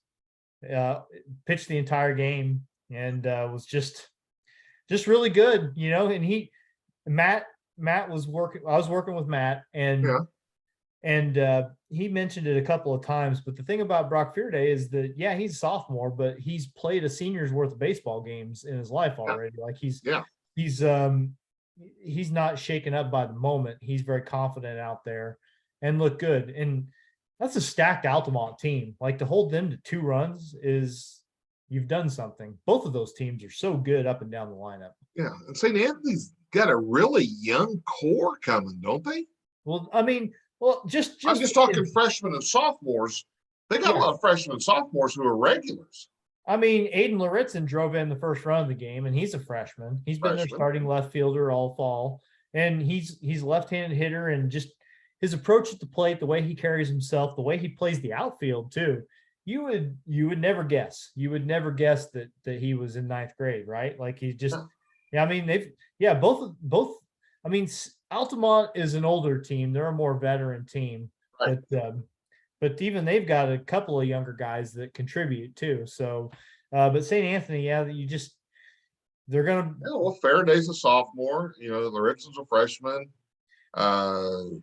pitched the entire game, and was just really good, you know. And Matt was working. I was working with Matt, and he mentioned it a couple of times. But the thing about Brock Fearday is that he's a sophomore, but he's played a senior's worth of baseball games in his life already. Like he's not shaken up by the moment. He's very confident out there and look good. And that's a stacked Altamont team. Like, to hold them to 2 runs is you've done something. Both of those teams are so good up and down the lineup. Yeah. And St. Anthony's got a really young core coming, don't they? Well, I mean, I'm just talking freshmen and sophomores. They got a lot of freshmen and sophomores who are regulars. I mean, Aiden Laritzen drove in the first run of the game, and he's a freshman. He's been their starting left fielder all fall, and he's a left-handed hitter, and just his approach at the plate, the way he carries himself, the way he plays the outfield too. You would never guess. You would never guess that he was in 9th grade, right? Like, he's just, I mean, both. I mean, Altamont is an older team; they're a more veteran team, right. But even they've got a couple of younger guys that contribute too. So, but St. Anthony, they're gonna. Yeah, well, Faraday's a sophomore. You know, Laritzen's a freshman. I'm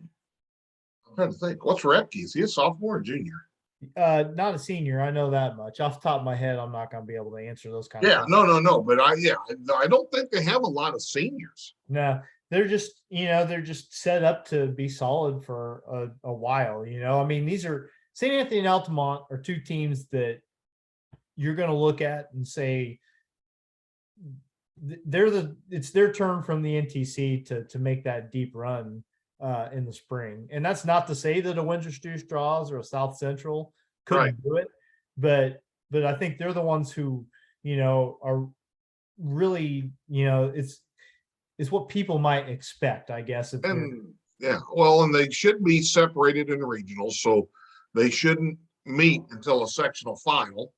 trying to think. What's Repke? Is he a sophomore or junior? Not a senior. I know that much. Off the top of my head, I'm not going to be able to answer those kind of things. No. But I don't think they have a lot of seniors. No, they're just set up to be solid for a while. You know, I mean, these are St. Anthony and Altamont are 2 teams that you're going to look at and say it's their turn from the NTC to make that deep run in the spring. And that's not to say that a Windsor Stew-Stras or a South Central couldn't do it, but I think they're the ones who, you know, are really, you know, it's what people might expect, I guess. And they should be separated in the regionals, so they shouldn't meet until a sectional final.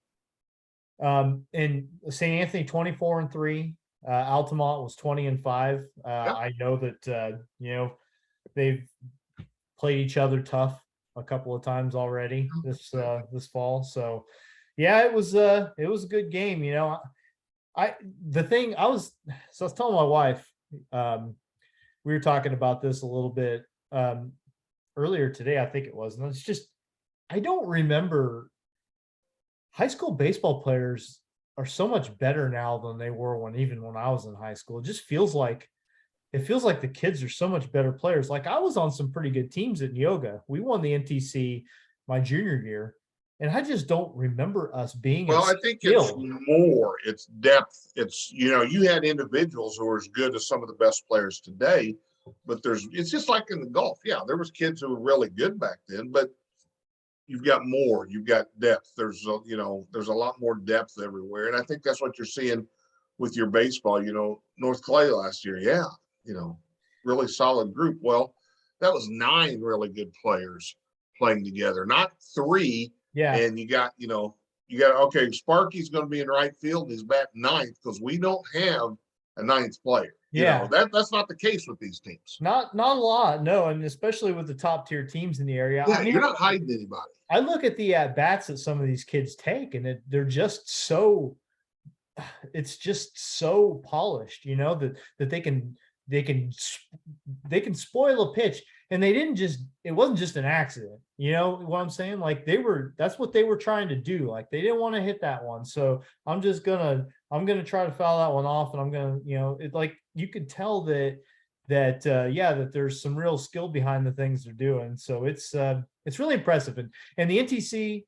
And St. Anthony 24-3, Altamont was 20-5. I know that you know, they've played each other tough a couple of times already this fall. So it was a good game. You know, I was telling my wife, we were talking about this a little bit earlier today, I think it was, and it's just, I don't remember. High school baseball players are so much better now than they were when I was in high school. It just feels like the kids are so much better players. Like, I was on some pretty good teams at Neoga. We won the NTC my junior year, and I just don't remember us being. Well, I think it's depth. It's, you know, you had individuals who are as good as some of the best players today, but it's just like in the golf. Yeah, there was kids who were really good back then, but you've got more. You've got depth. There's a lot more depth everywhere, and I think that's what you're seeing with your baseball. You know, North Clay last year, you know, really solid group. Well, that was 9 really good players playing together, not 3. Yeah. And you got okay, Sparky's going to be in right field, and he's batting 9th because we don't have a 9th player. Yeah. You know, that's not the case with these teams. Not a lot, no, and especially with the top tier teams in the area. Yeah, I mean, you're not hiding anybody. I look at the at-bats that some of these kids take, and they're just so, it's just so polished, you know, that they can spoil a pitch, and it wasn't just an accident. You know what I'm saying? Like, that's what they were trying to do. Like, they didn't want to hit that one. So I'm gonna try to foul that one off, and I'm gonna, you know, it, like, you could tell that there's some real skill behind the things they're doing. So it's really impressive. And the NTC,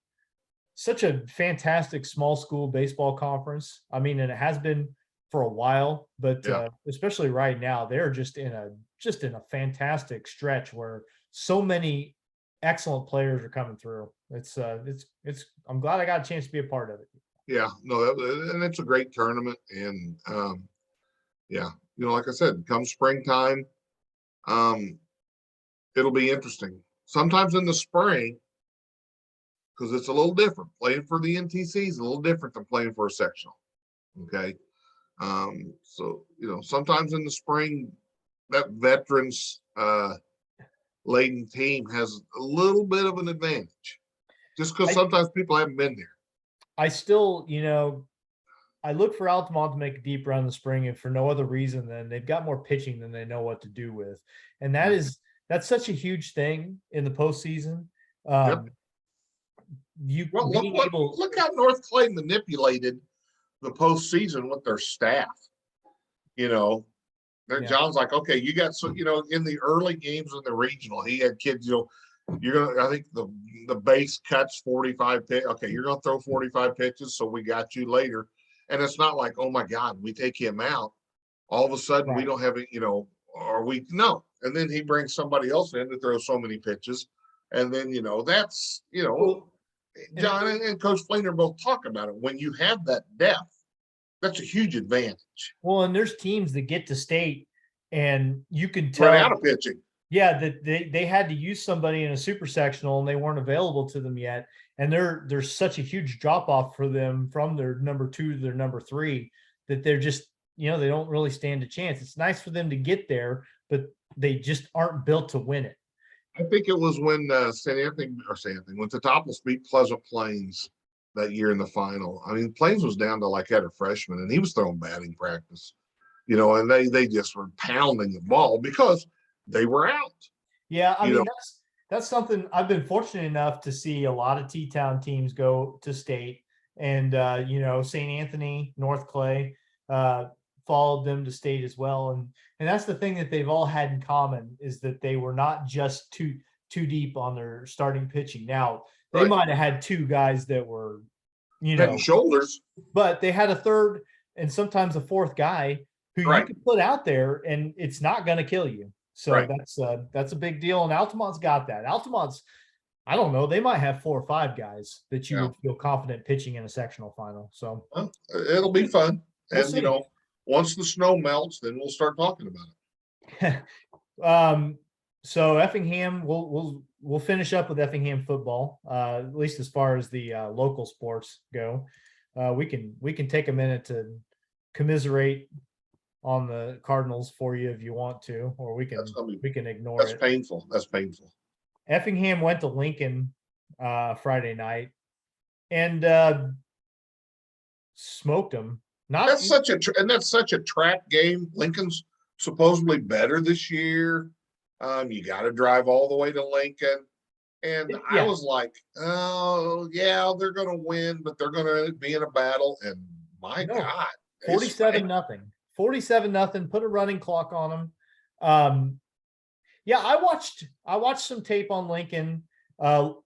such a fantastic small school baseball conference. I mean, and it has been for a while, but especially right now, they're just in a fantastic stretch where so many excellent players are coming through. I'm glad I got a chance to be a part of it. Yeah, no, and it's a great tournament. And you know, like I said, come springtime, It'll be interesting. Sometimes in the spring, because it's a little different. Playing for the NTC is a little different than playing for a sectional. Okay. So, sometimes in the spring, that veterans laden team has a little bit of an advantage just because sometimes people haven't been there. I still, I look for Altamont to make a deep run in the spring, and for no other reason than they've got more pitching than they know what to do with. And that's such a huge thing in the postseason. Yep. Look how North Clay manipulated the postseason with their staff. John's like, okay, you got in the early games in the regional, he had kids, I think the base cuts 45 pitch. Okay, you're gonna throw 45 pitches, so we got you later. And it's not like, oh my God, we take him out. All of a sudden we don't have it, or we no. And then he brings somebody else in to throw so many pitches. And then, that's, John and Coach Flainer both talk about it. When you have that depth, that's a huge advantage. Well, and there's teams that get to state and you can tell run out of pitching. Yeah, that they had to use somebody in a super sectional and they weren't available to them yet. And there's such a huge drop off for them from their number 2 to their number 3 that they're just, they don't really stand a chance. It's nice for them to get there, but they just aren't built to win it. I think it was when when Totopolis beat Pleasant Plains that year in the final. I mean, Plains was down to had a freshman and he was throwing batting practice, and they just were pounding the ball because they were out. Yeah, I mean, that's something I've been fortunate enough to see a lot of T-Town teams go to state, and St. Anthony, North Clay followed them to state as well, and that's the thing that they've all had in common is that they were not just too deep on their starting pitching. Now they might have had 2 guys that were head and shoulders, but they had a third and sometimes a fourth guy who you can put out there and it's not going to kill you. So that's a big deal. And Altamont's got that. Altamont's, I don't know, they might have 4 or 5 guys that you would feel confident pitching in a sectional final. So it'll be fun. And once the snow melts, then we'll start talking about it. So Effingham, we'll finish up with Effingham football, at least as far as the local sports go. We can take a minute to commiserate on the Cardinals for you if you want to, or we can ignore it. That's painful. That's painful. Effingham went to Lincoln Friday night and smoked them. That's such a track game. Lincoln's supposedly better this year. You got to drive all the way to Lincoln. And I was like, oh yeah, they're going to win, but they're going to be in a battle. And my God, 47-0. 47-0, put a running clock on them. I watched some tape on Lincoln.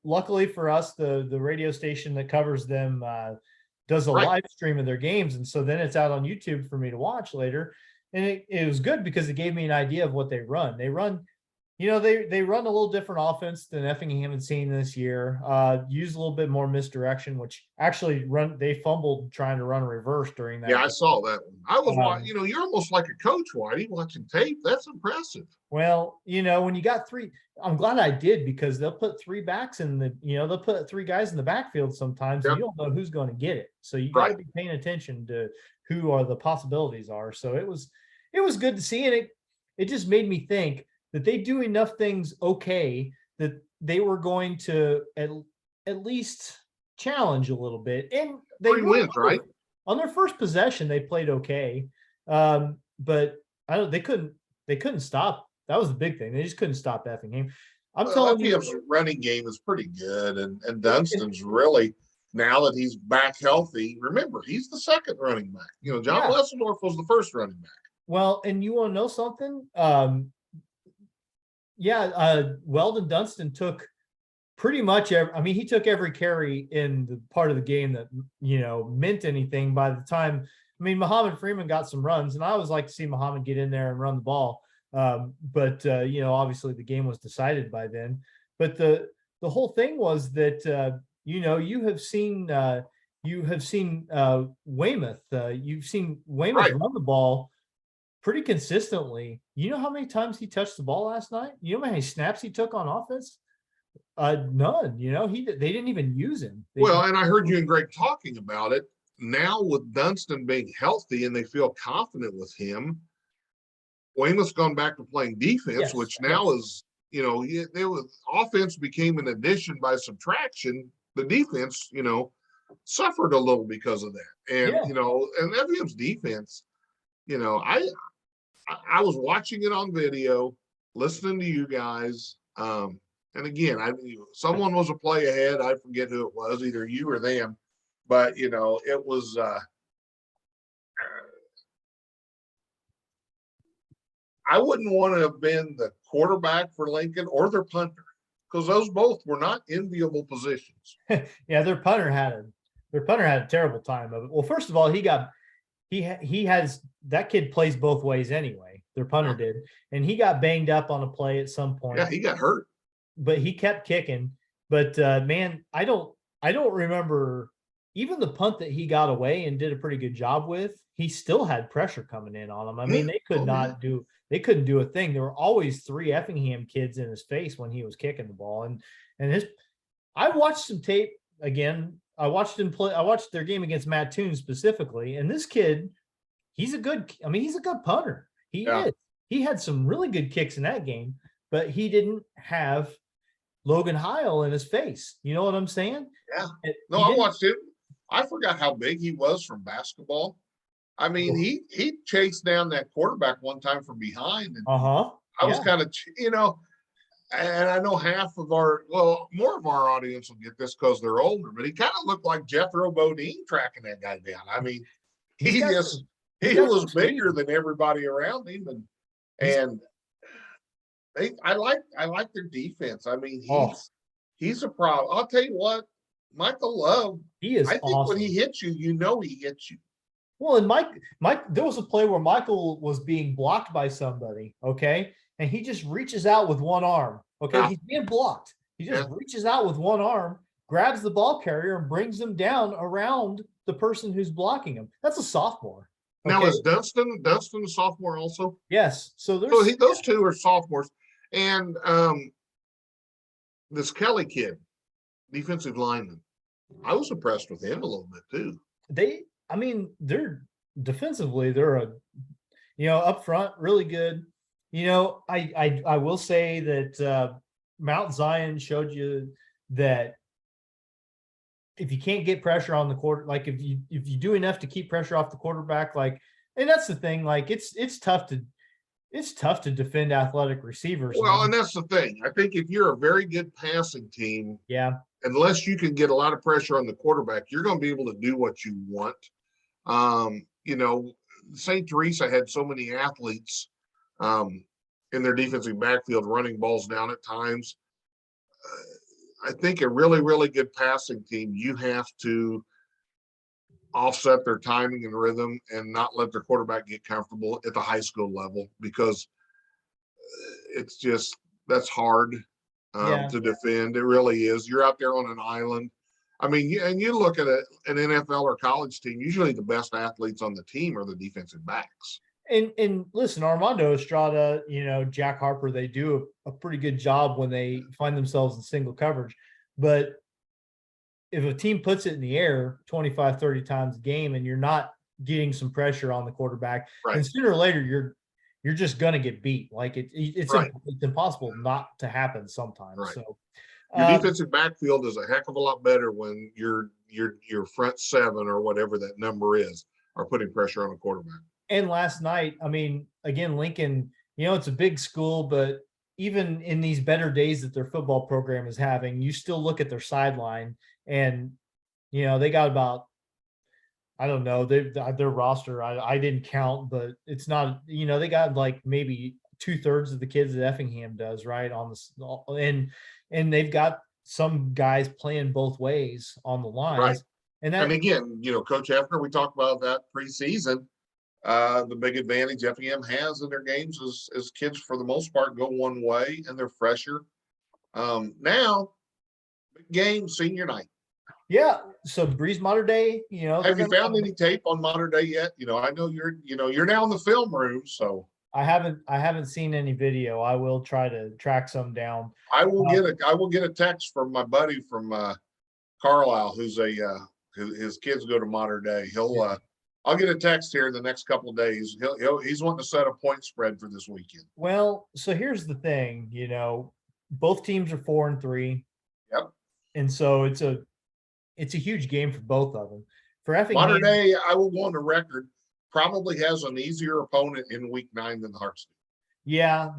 Luckily for us, the radio station that covers them does a live stream of their games. And so then it's out on YouTube for me to watch later. And it was good because it gave me an idea of what they run. They run, they run a little different offense than Effingham had seen this year. Use a little bit more misdirection, which actually they fumbled trying to run a reverse during that. Yeah, I saw that one. I was watching, you're almost like a coach, Whitey, watching tape. That's impressive. Well, when you got 3, I'm glad I did because they'll put 3 backs in they'll put 3 guys in the backfield sometimes. And you don't know who's going to get it. So you got to be paying attention to who are the possibilities are. So it was good to see. And it just made me think that they do enough things okay that they were going to at least challenge a little bit. And they wins, right? On their first possession, they played okay. But they couldn't stop. That was the big thing. They just couldn't stop Effingham. I'm telling you, Effingham's running game is pretty good. And Dunstan's really, now that he's back healthy, remember, he's the second running back. John Wessendorf was the first running back. Well, and you want to know something? Weldon Dunstan took pretty much he took every carry in the part of the game that meant anything. By the time Muhammad Freeman got some runs, and I always like to see Muhammad get in there and run the ball, but obviously the game was decided by then. But the whole thing was that you have seen Weymouth, you've seen Weymouth run the ball pretty consistently. You know how many times he touched the ball last night? You know how many snaps he took on offense? None. You know, they didn't even use him. Well, and I heard you and Greg talking about it. Now with Dunston being healthy and they feel confident with him, Weymouth's gone back to playing defense, Yes, which now is, you know, offense became an addition by subtraction. The defense, you know, suffered a little because of that. And, Yeah. you know, and Effingham's defense, you know, I was watching it on video, listening to you guys. And again, someone was a play ahead. I forget who it was, either you or them, but you know, it was, I wouldn't want to have been the quarterback for Lincoln or their punter, because those both were not enviable positions. Yeah, their punter had a terrible time of it. Well, first of all, that kid plays both ways anyway. Their punter did, and he got banged up on a play at some point. Yeah, he got hurt, but he kept kicking. But man, I don't remember even the punt that he got away and did a pretty good job with. He still had pressure coming in on him. I mean, they couldn't do a thing. There were always 3 Effingham kids in his face when he was kicking the ball. I watched some tape again. I watched their game against Mattoon specifically. And this kid, he's a good punter. He is. He had some really good kicks in that game, but he didn't have Logan Heil in his face. You know what I'm saying? Yeah. No, I watched him. I forgot how big he was from basketball. I mean, he chased down that quarterback one time from behind. And I was kind of, you know, and I know more of our audience will get this because they're older, but he kind of looked like Jethro Bodine tracking that guy down. I mean, he was bigger than everybody around him. And I like their defense. I mean, he's a problem. I'll tell you what, Michael Love, he is. I think awesome. when he hits you, you know he hits you. Well, and Mike, there was a play where Michael was being blocked by somebody, okay, and he just reaches out with one arm. Okay, he's being blocked. He just reaches out with one arm, grabs the ball carrier, and brings him down around the person who's blocking him. That's a sophomore. Okay? Now is Dustin a sophomore also? Yes. So those two are sophomores. And this Kelly kid, defensive lineman, I was impressed with him a little bit too. They're defensively, up front, really good. You know, I will say that Mount Zion showed you that if you can't get pressure on the quarter, like if you do enough to keep pressure off the quarterback, like, and that's the thing, like it's tough to defend athletic receivers. Well, and that's the thing. I think if you're a very good passing team, unless you can get a lot of pressure on the quarterback, you're going to be able to do what you want. You know, St. Teresa had so many athletes in their defensive backfield running balls down at times. I think a really, really good passing team, you have to offset their timing and rhythm and not let their quarterback get comfortable at the high school level, because it's just, that's hard to defend. It really is. You're out there on an island. I mean, and you look at an NFL or college team, usually the best athletes on the team are the defensive backs. And listen, Armando Estrada, Jack Harper, they do a pretty good job when they find themselves in single coverage. But if a team puts it in the air 25, 30 times a game and you're not getting some pressure on the quarterback, then sooner or later you're just going to get beat. Like it's impossible not to happen sometimes. Right. So your defensive backfield is a heck of a lot better when your front 7 or whatever that number is are putting pressure on a quarterback. And last night, I mean, again, Lincoln, it's a big school, but even in these better days that their football program is having, you still look at their sideline and, they got about, I don't know, their roster, I didn't count, but it's not, they got like maybe 2/3 of the kids that Effingham does, right, on this, and they've got some guys playing both ways on the lines. Right. And again, Coach Hefner, we talked about that preseason. The big advantage Effingham has in their games is kids, for the most part, go one way and they're fresher. Now, big game, senior night. Yeah. So Breese Mater Dei, you know, Have you found any tape on Mater Dei yet? You know, I know you're now in the film room, so I haven't seen any video. I will try to track some down. I will get a text from my buddy from Carlisle, who's his kids go to Mater Dei. I'll get a text here in the next couple of days. He's wanting to set a point spread for this weekend. Well, so here's the thing, you know, both teams are 4-3. Yep. And so it's a huge game for both of them. For Effingham, Mater Dei, I will go on the record, probably has an easier opponent in week 9 than the Hearts do. yeah,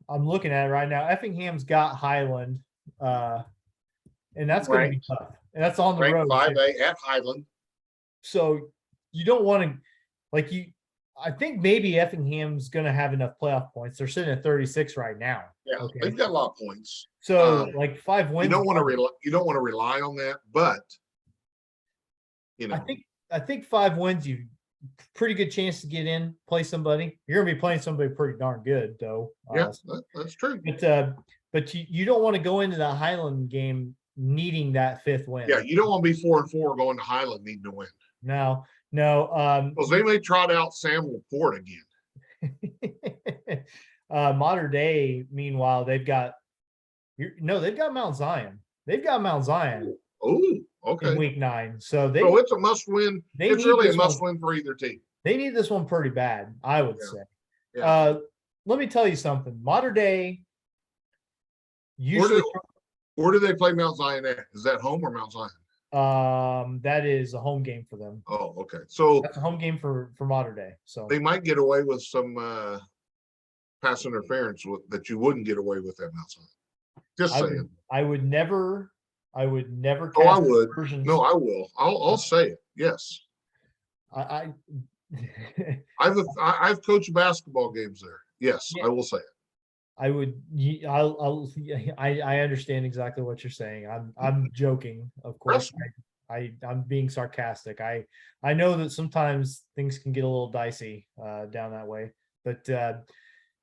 I'm looking at it right now. Effingham's got Highland, and that's going to be tough. And that's on the road. 5A at Highland. So you don't want to, I think maybe Effingham's going to have enough playoff points. They're sitting at 36 right now. Yeah, okay? They've got a lot of points. So 5 wins. You don't want to rely on that, but you know, I think 5 wins, you pretty good chance to get in, play somebody. You're gonna be playing somebody pretty darn good, though. Yeah, that's true. But you don't want to go into the Highland game needing that 5th win. Yeah, you don't want to be 4-4 going to Highland needing to win. No. Because they may trot out Sam Laporte again. Mater Dei, meanwhile, they've got Mount Zion. They've got Mount Zion. Oh, okay. In week 9. So it's a must-win. It's really a must-win for either team. They need this one pretty bad, I would say. Yeah. Let me tell you something. Mater Dei usually where do they play Mount Zion at? Is that home or Mount Zion? That is a home game for them. Oh, okay. So that's a home game for Mater Dei. So they might get away with some pass interference that you wouldn't get away with at Mount Zion. Just saying. I would never. Oh, I would. No, I will. I'll say it. Yes. I've coached basketball games there. Yes, yeah. I will say it. I would. I understand exactly what you're saying. I'm joking, of course. I'm being sarcastic. I know that sometimes things can get a little dicey down that way, but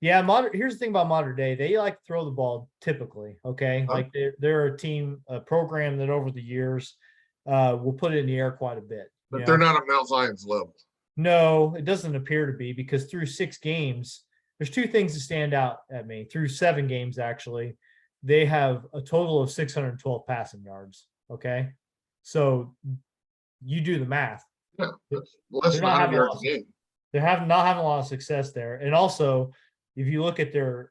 yeah. Here's the thing about Mater Dei. They like to throw the ball typically. Okay, like they're a program that over the years will put it in the air quite a bit. But they're not at Mount Zion's level. No, it doesn't appear to be, because through 6 games. There's 2 things that stand out at me. Through 7 games, actually, they have a total of 612 passing yards. Okay, so you do the math. Yeah, less than 100 yards a game. They're not having a lot of success there. And also, if you look at their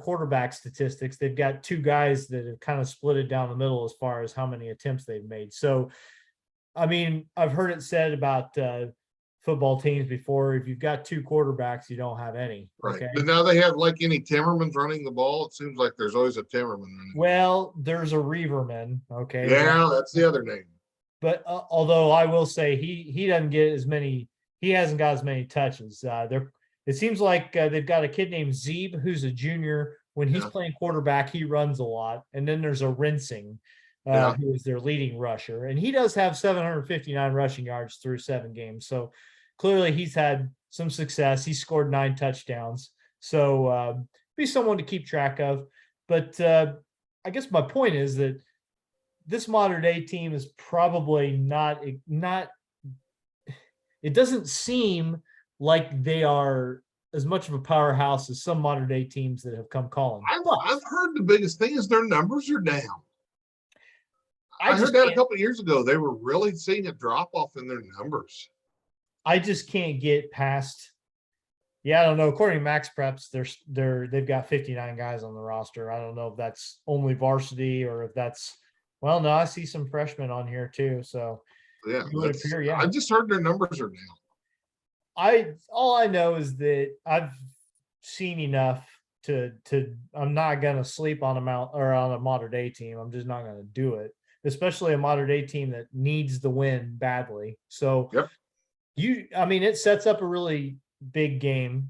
quarterback statistics, they've got 2 guys that have kind of split it down the middle as far as how many attempts they've made. So, I mean, I've heard it said about football teams before, if you've got 2 quarterbacks, you don't have any. Right. Okay? But now they have any Timmermans running the ball. It seems like there's always a Timmerman running. Well, there's a Reaverman. Okay. Yeah, that's the other name. But although I will say he doesn't get as many, he hasn't got as many touches. It seems like they've got a kid named Zeeb who's a junior. When he's playing quarterback, he runs a lot. And then there's a Rinsing, who is their leading rusher. And he does have 759 rushing yards through 7 games. So clearly he's had some success. He scored 9 touchdowns. So be someone to keep track of. But I guess my point is that this Mater Dei team is probably not, it doesn't seem like they are as much of a powerhouse as some Mater Dei teams that have come calling. I've heard the biggest thing is their numbers are down. I heard that a couple of years ago. They were really seeing a drop off in their numbers. I just can't get past. Yeah, I don't know. According to Max Preps, they've got 59 guys on the roster. I don't know if that's only varsity or if that's. Well, no, I see some freshmen on here too. So yeah, I just heard their numbers are down. All I know is that I've seen enough to I'm not gonna sleep on a Mater Dei team. I'm just not gonna do it, especially a Mater Dei team that needs the win badly. So it sets up a really big game.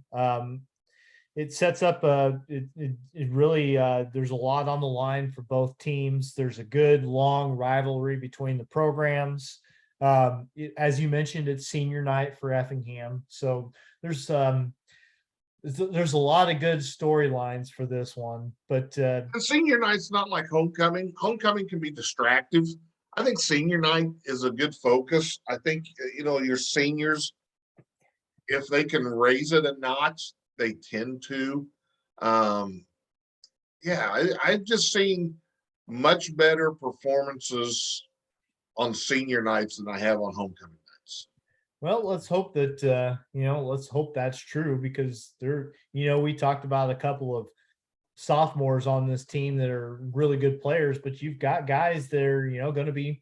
It sets up it really there's a lot on the line for both teams. There's a good long rivalry between the programs. As you mentioned, it's senior night for Effingham, so there's there's a lot of good storylines for this one, but And senior night's not like homecoming. Homecoming can be distractive. I think senior night is a good focus. I think, your seniors, if they can raise it a notch, they tend to. I've just seen much better performances on senior nights than I have on homecoming nights. well, let's hope that let's hope that's true, because we talked about a couple of sophomores on this team that are really good players, but you've got guys that are going to be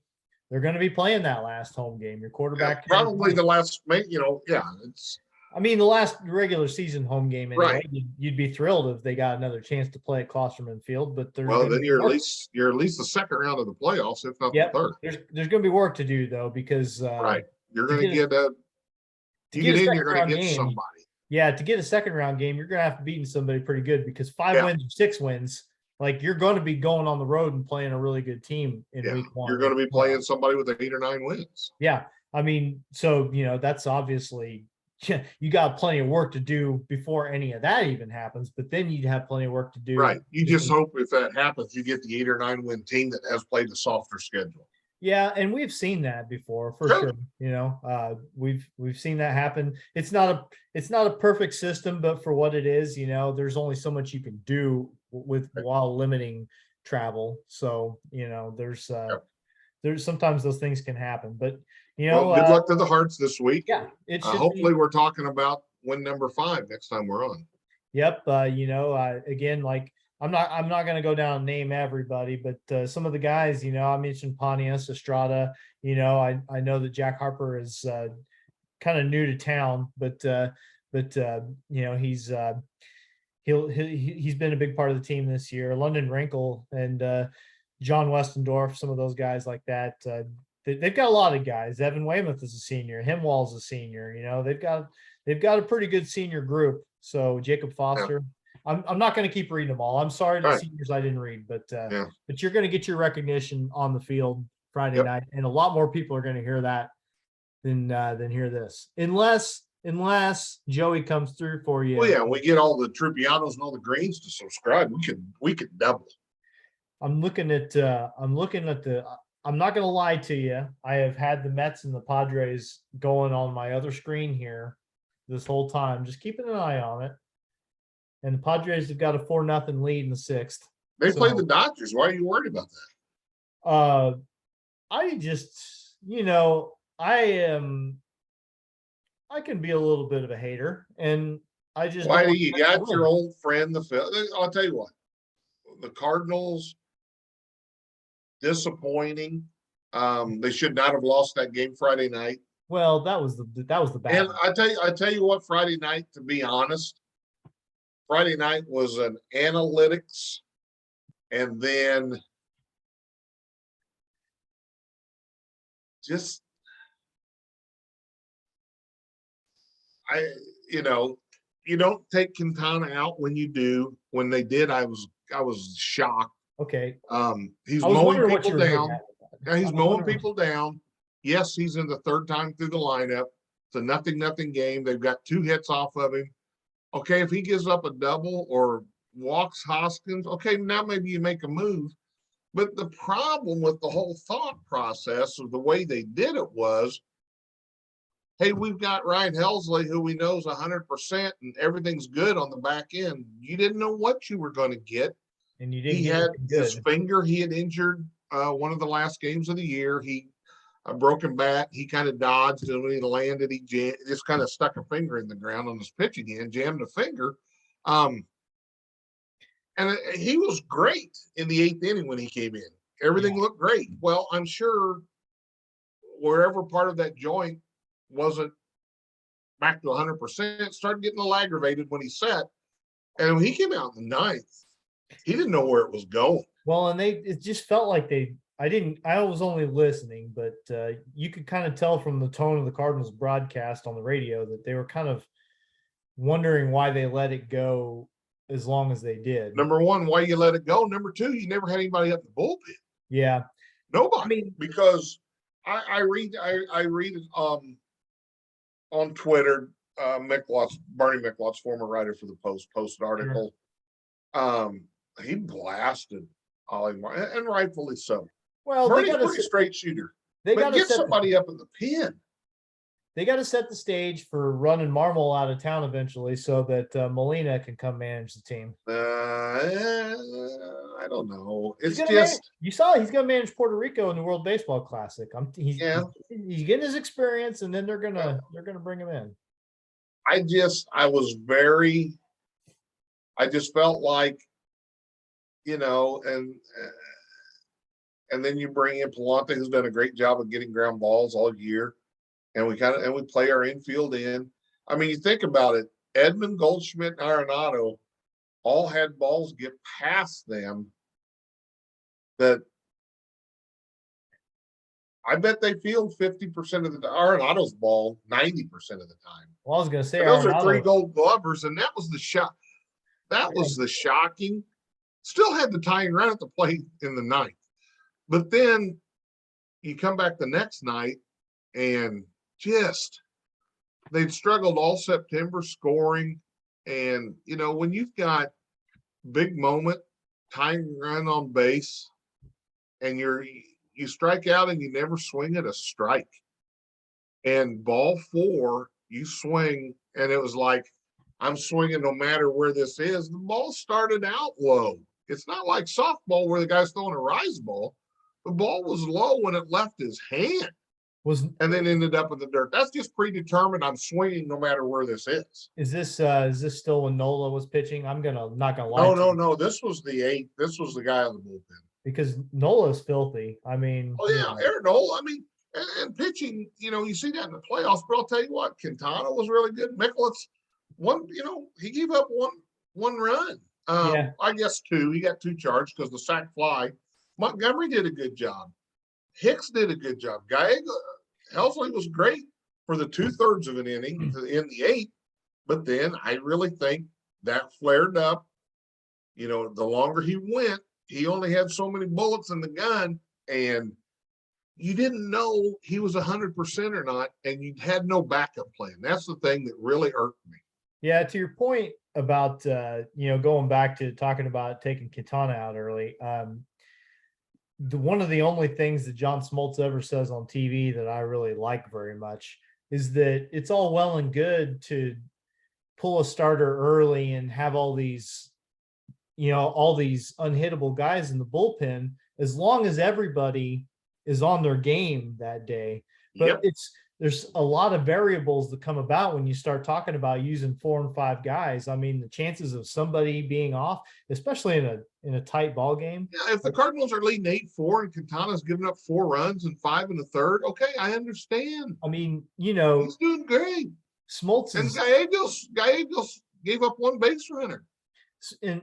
playing that last home game. Your quarterback, probably the last, it's. I mean, the last regular season home game anyway. Right. You'd be thrilled if they got another chance to play at Klosterman Field, but Then you're at least the second round of the playoffs, if not the third. There's going to be work to do though, because right, you're going to get you're going to get somebody. Yeah, to get a second round game, you're going to have to beat somebody pretty good, because 5 wins or 6 wins, like you're going to be going on the road and playing a really good team in week 1. You're going to be playing somebody with 8 or 9 wins. Yeah, I mean, so that's obviously. You got plenty of work to do before any of that even happens, but then you'd have plenty of work to do. Right. You just hope if that happens, you get the 8 or 9 win team that has played a softer schedule. Yeah, and we've seen that before for sure. We've seen that happen. It's not a perfect system, but for what it is, there's only so much you can do while limiting travel. So there's sometimes those things can happen, but. Good luck to the Hearts this week. Yeah, hopefully we're talking about win number 5 next time we're on. Yep. Again, like I'm not going to go down and name everybody, but some of the guys, I mentioned Pontius Estrada. I know that Jack Harper is kind of new to town, but he's been a big part of the team this year. London Wrinkle and John Westendorf, some of those guys like that. They've got a lot of guys. Evan Weymouth is a senior. Himwall's a senior. They've got a pretty good senior group. So Jacob Foster. Yeah. I'm not going to keep reading them all. I'm sorry to the seniors I didn't read, but you're going to get your recognition on the field Friday night, and a lot more people are going to hear that than hear this, unless Joey comes through for you. Well, yeah, we get all the Trupianos and all the Greens to subscribe. We could double. I'm looking at the. I'm not going to lie to you. I have had the Mets and the Padres going on my other screen here this whole time, just keeping an eye on it. And the Padres have got a 4-0 lead in the 6th. They played the Dodgers. Why are you worried about that? I just, I can be a little bit of a hater, and I just. Why do you got your old friend I'll tell you what, the Cardinals. Disappointing. They should not have lost that game Friday night. Well, that was the bad. And I tell you what, Friday night, to be honest, Friday night was an analytics, and then just you don't take Quintana out when you do. When they did, I was shocked. Okay. He's mowing people down. Yeah, he's mowing people down. Yes, he's in the 3rd time through the lineup. It's a 0-0 game. They've got 2 hits off of him. Okay, if he gives up a double or walks Hoskins, okay, now maybe you make a move. But the problem with the whole thought process of the way they did it was, hey, we've got Ryan Helsley, who we know is 100%, and everything's good on the back end. You didn't know what you were going to get. And you didn't. He had his finger. He had injured one of the last games of the year. A broken bat. He kind of dodged, and when he landed, he just kind of stuck a finger in the ground on his pitching hand, jammed a finger. And he was great in the 8th inning when he came in. Everything looked great. Well, I'm sure wherever part of that joint wasn't back to 100%, started getting a little aggravated when he set. And when he came out in the 9th, he didn't know where it was going. Well, and it just felt like I was only listening, but you could kind of tell from the tone of the Cardinals broadcast on the radio that they were kind of wondering why they let it go as long as they did. Number one, why you let it go. Number two, you never had anybody up the bullpen. Yeah. Nobody. Because I read on Twitter, Barney Micklot's former writer for the Post, posted article. He blasted Ollie Martin, and rightfully so. Well, Bernie's pretty straight shooter. They got But to get somebody up in the pin. They got to set the stage for running Marmol out of town eventually, so that Molina can come manage the team. I don't know. It's you saw he's going to manage Puerto Rico in the World Baseball Classic. He's getting his experience, and then they're gonna bring him in. I just felt like, and then you bring in Palante, who's done a great job of getting ground balls all year. And we play our infield in. I mean, you think about it, Edmund, Goldschmidt, and Arenado all had balls get past them that I bet they field 50% of the Arenado's ball 90% of the time. Well, I was going to say, those are 3 Gold Glovers, and that was the shock. That was the shocking. Still had the tying run at the plate in the 9th, but then you come back the next night and they'd struggled all September scoring. And, when you've got big moment, tying run on base, and you strike out and you never swing at a strike. And ball 4, you swing, and it was like, I'm swinging no matter where this is. The ball started out low. It's not like softball where the guy's throwing a rise ball. The ball was low when it left his hand. And then ended up in the dirt. That's just predetermined. I'm swinging no matter where this is. Is this still when Nola was pitching? I'm not gonna lie. No. This was the 8th. This was the guy on the bullpen. Because Nola's filthy. I mean, Aaron Nola. I mean, and pitching. You see that in the playoffs. But I'll tell you what, Quintana was really good. Micklot's he gave up one run. I guess 2. He got 2 charged because the sac fly. Montgomery did a good job. Hicks did a good job. Helsley was great for the 2/3 of an inning in the 8th, but then I really think that flared up. The longer he went, he only had so many bullets in the gun, and you didn't know he was 100% or not, and you had no backup plan. That's the thing that really irked me. Yeah, to your point about going back to talking about taking Quintana out early. One of the only things that John Smoltz ever says on TV that I really like very much is that it's all well and good to pull a starter early and have all these unhittable guys in the bullpen, as long as everybody is on their game that day. But there's a lot of variables that come about when you start talking about using 4 and 5 guys. I mean, the chances of somebody being off, especially in a tight ball game. Yeah, if the Cardinals are leading 8-4 and Quintana's giving up 4 runs and 5 in the 3rd, okay, I understand. I mean, he's doing great. Smoltz and Gallegos gave up 1 base runner. And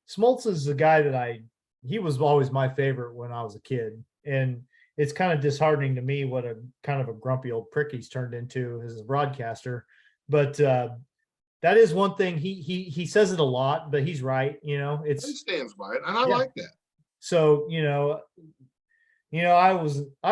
Smoltz is the guy that he was always my favorite when I was a kid. And it's kind of disheartening to me what a kind of a grumpy old prick he's turned into as a broadcaster. But that is one thing. He says it a lot, but he's right. He stands by it, and I like that. So I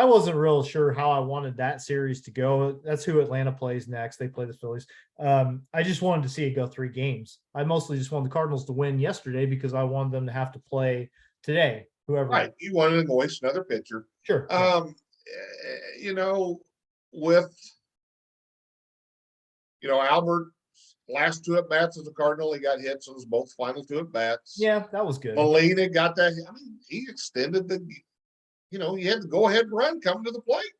wasn't real sure how I wanted that series to go. That's who Atlanta plays next. They play the Phillies. I just wanted to see it go 3 games. I mostly just wanted the Cardinals to win yesterday because I wanted them to have to play today. Whoever. Right, you wanted to waste another pitcher. Sure. With Albert last 2 at bats as a Cardinal, he got hit, so it was both final 2 at bats. Yeah, that was good. Molina got that. I mean, he extended he had to go ahead and run coming to the plate.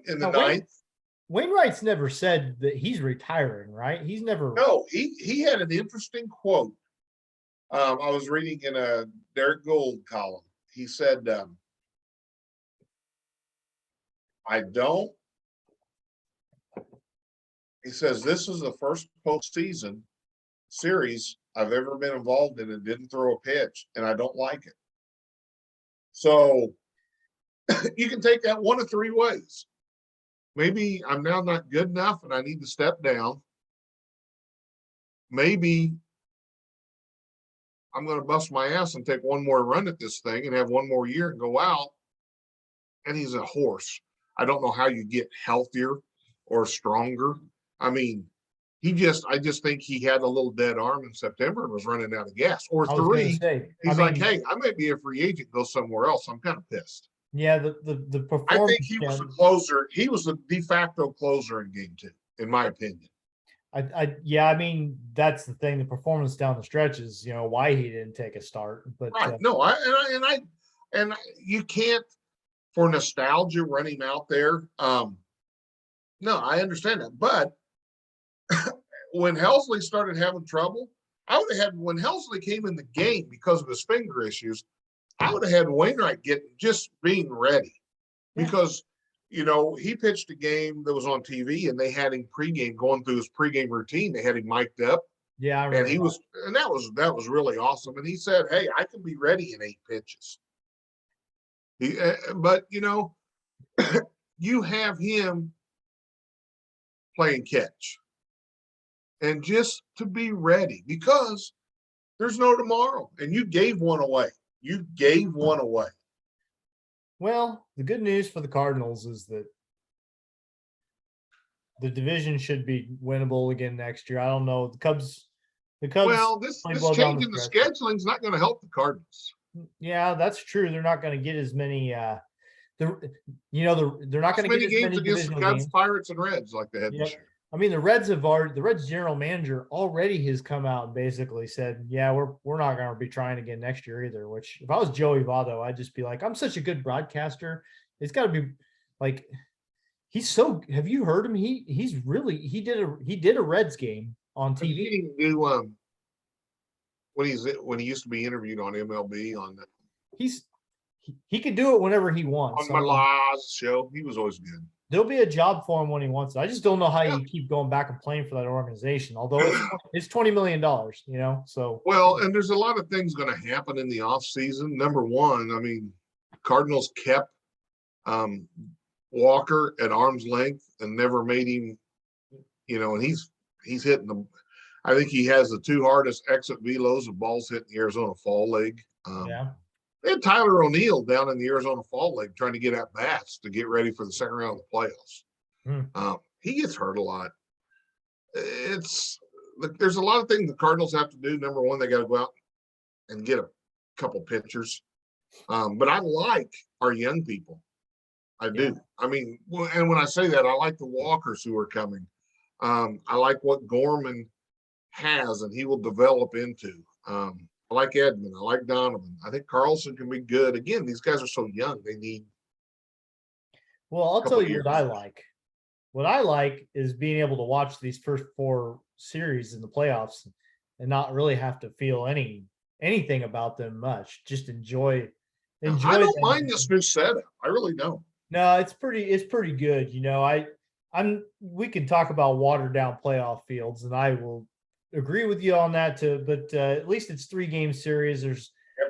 In the 9th. Wainwright's never said that he's retiring, right? He's never. No, he had an interesting quote. I was reading in a Derek Gould column. He said, he says, this is the first postseason series I've ever been involved in and didn't throw a pitch, and I don't like it. So you can take that one of 3 ways. Maybe I'm now not good enough and I need to step down. Maybe I'm going to bust my ass and take one more run at this thing and have one more year and go out. And he's a horse. I don't know how you get healthier or stronger. I mean, I just think he had a little dead arm in September and was running out of gas. Or I was gonna 3, say, he's like, hey, I might be a free agent, go somewhere else. I'm kind of pissed. yeah, the I performance. think he was the closer. He was the de facto closer in game 2, in my opinion. Yeah, I mean, that's the thing. The performance down the stretch is, why he didn't take a start. But Right. No, and you can't, for nostalgia, run him out there. No, I understand that. But when Helsley started having trouble, when Helsley came in the game because of his finger issues, I would have had Wainwright just being ready, because he pitched a game that was on TV and they had him going through his pregame routine. They had him mic'd up. Yeah, and that was really awesome. And he said, "Hey, I can be ready in 8 pitches." But you have him playing catch, and just to be ready, because there's no tomorrow, and you gave one away. Well, the good news for the Cardinals is that the division should be winnable again next year. I don't know. The Cubs. Well, this change in the scheduling is not going to help the Cardinals. Yeah, that's true. They're not going to get as many. They're not going to get as games many against the Cubs, Pirates, and Reds like they had this year. I mean, the Reds general manager already has come out and basically said, "Yeah, we're not going to be trying again next year either." Which, if I was Joey Votto, I'd just be like, "I'm such a good broadcaster. It's got to be like, he's so." Have you heard him? He did a Reds game on TV. He do when he used to be interviewed on MLB on that. He could do it whenever he wants. On my last show, he was always good. There'll be a job for him when he wants it. I just don't know how you keep going back and playing for that organization. Although it's $20 million, so. Well, and there's a lot of things going to happen in the off season. Number one, I mean, Cardinals kept Walker at arm's length and never made him, and he's hitting them. I think he has the 2 hardest exit velos of balls hit in the Arizona Fall League. Yeah. They had Tyler O'Neill down in the Arizona Fall League trying to get at bats to get ready for the second round of the playoffs. He gets hurt a lot. There's a lot of things the Cardinals have to do. Number one, they got to go out and get a couple pitchers. But I like our young people. I do. I mean, and when I say that, I like the Walkers who are coming. I like what Gorman has and he will develop into. I like Edmund. I like Donovan. I think Carlson can be good. Again, these guys are so young. They need. Well, I'll tell you what I like. What I like is being able to watch these first 4 series in the playoffs and not really have to feel anything about them much. Just enjoy. I don't mind this new setup. I really don't. No, it's pretty good. We can talk about watered down playoff fields, and I will agree with you on that too. But at least it's 3-game series.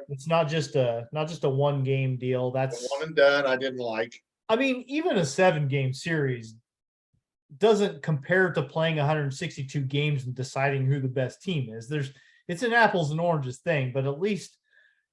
It's not just a 1-game deal. That's one and done. I didn't like. I mean, even a 7-game series doesn't compare to playing 162 games and deciding who the best team is. It's an apples and oranges thing, but at least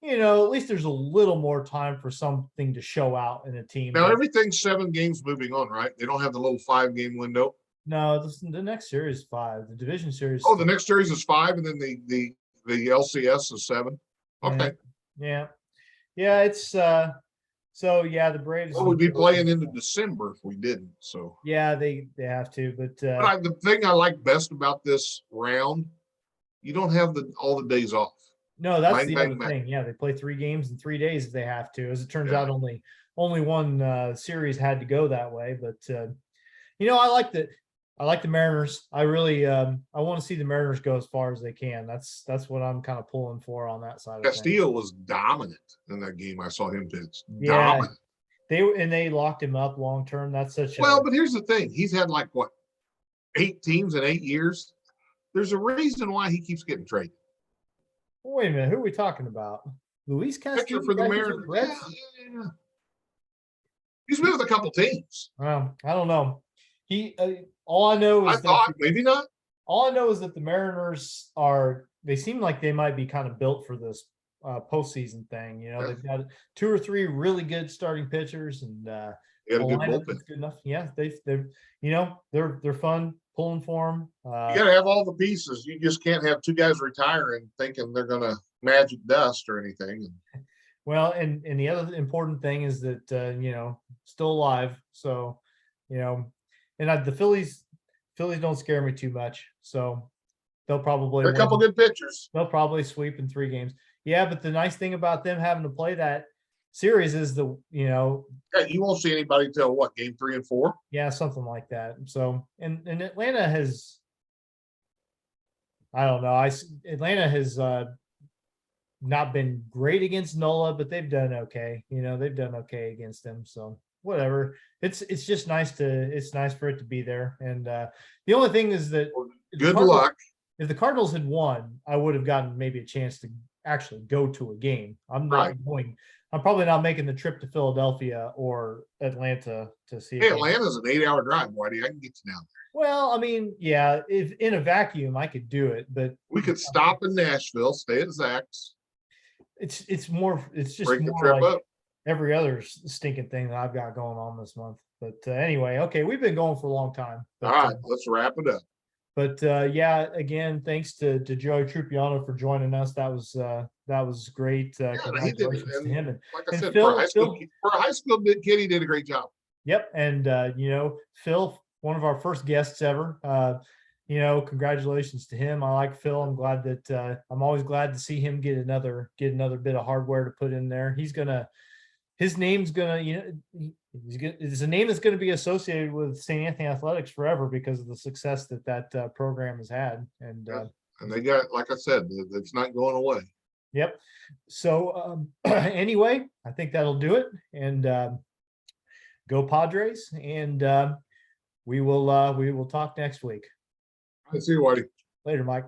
there's a little more time for something to show out in a team. Now everything's 7 games moving on, right? They don't have the little 5-game window. No, the next series is 5. The division series. Oh, the next series is 5, and then the LCS is 7. Okay. Yeah. It's so yeah, the Braves. Well, we'd be playing into December if we didn't. So yeah, they have to. But the thing I like best about this round, you don't have all the days off. No, that's the other thing. Yeah, they play 3 games in 3 days if they have to. As it turns out, only one series had to go that way. But I like the Mariners. I really I want to see the Mariners go as far as they can. That's what I'm kind of pulling for on that side. Castillo was dominant in that game. I saw him pitch. Yeah, dominant. They locked him up long term. That's such but here's the thing. He's had 8 teams in 8 years. There's a reason why he keeps getting traded. Wait a minute, who are we talking about? Luis Castillo for the Mariners. Yeah. He's been with a couple teams. Well, I don't know. All I know is maybe not. All I know is that the Mariners they seem like they might be kind of built for this postseason thing. They've got 2 or 3 really good starting pitchers, and They got a good lineup bullpen. that's good enough. Yeah, they're fun pulling for them. You got to have all the pieces. You just can't have two guys retiring thinking they're going to magic dust or anything. Well, and the other important thing is that still alive. So, the Phillies don't scare me too much. So they'll probably They're a couple good pitchers. They'll probably sweep in 3 games. Yeah, but the nice thing about them having to play that series is Yeah, you won't see anybody till what, game 3 and 4? yeah, something like that. So and Atlanta has, I don't know, Atlanta has not been great against Nola, but they've done okay. They've done okay against them. So whatever. It's just nice for it to be there. And the only thing is that Good luck. If the Cardinals had won, I would have gotten maybe a chance to actually go to a game. I'm probably not making the trip to Philadelphia or Atlanta to see. Hey, Atlanta's an 8-hour drive, Whitey. I can get you down there. Well, I mean, yeah, if in a vacuum I could do it, but we could stop in Nashville, stay at Zach's. It's just more like up. Every other stinking thing that I've got going on this month. But anyway, okay, we've been going for a long time. But, all right, let's wrap it up. But yeah, again, thanks to Joey Trupiano for joining us. That was great. Congratulations to him. And like I said, Phil, for a high school kid, he did a great job. Yep, and Phil, one of our first guests ever. Congratulations to him. I like Phil. I'm glad that I'm always glad to see him get another bit of hardware to put in there. His name's gonna, it's a name that's going to be associated with St. Anthony Athletics forever because of the success that program has had. And they got, like I said, it's not going away. Yep. So anyway, I think that'll do it. And go Padres. And we will talk next week. I see you, Whitey. Later, Mike.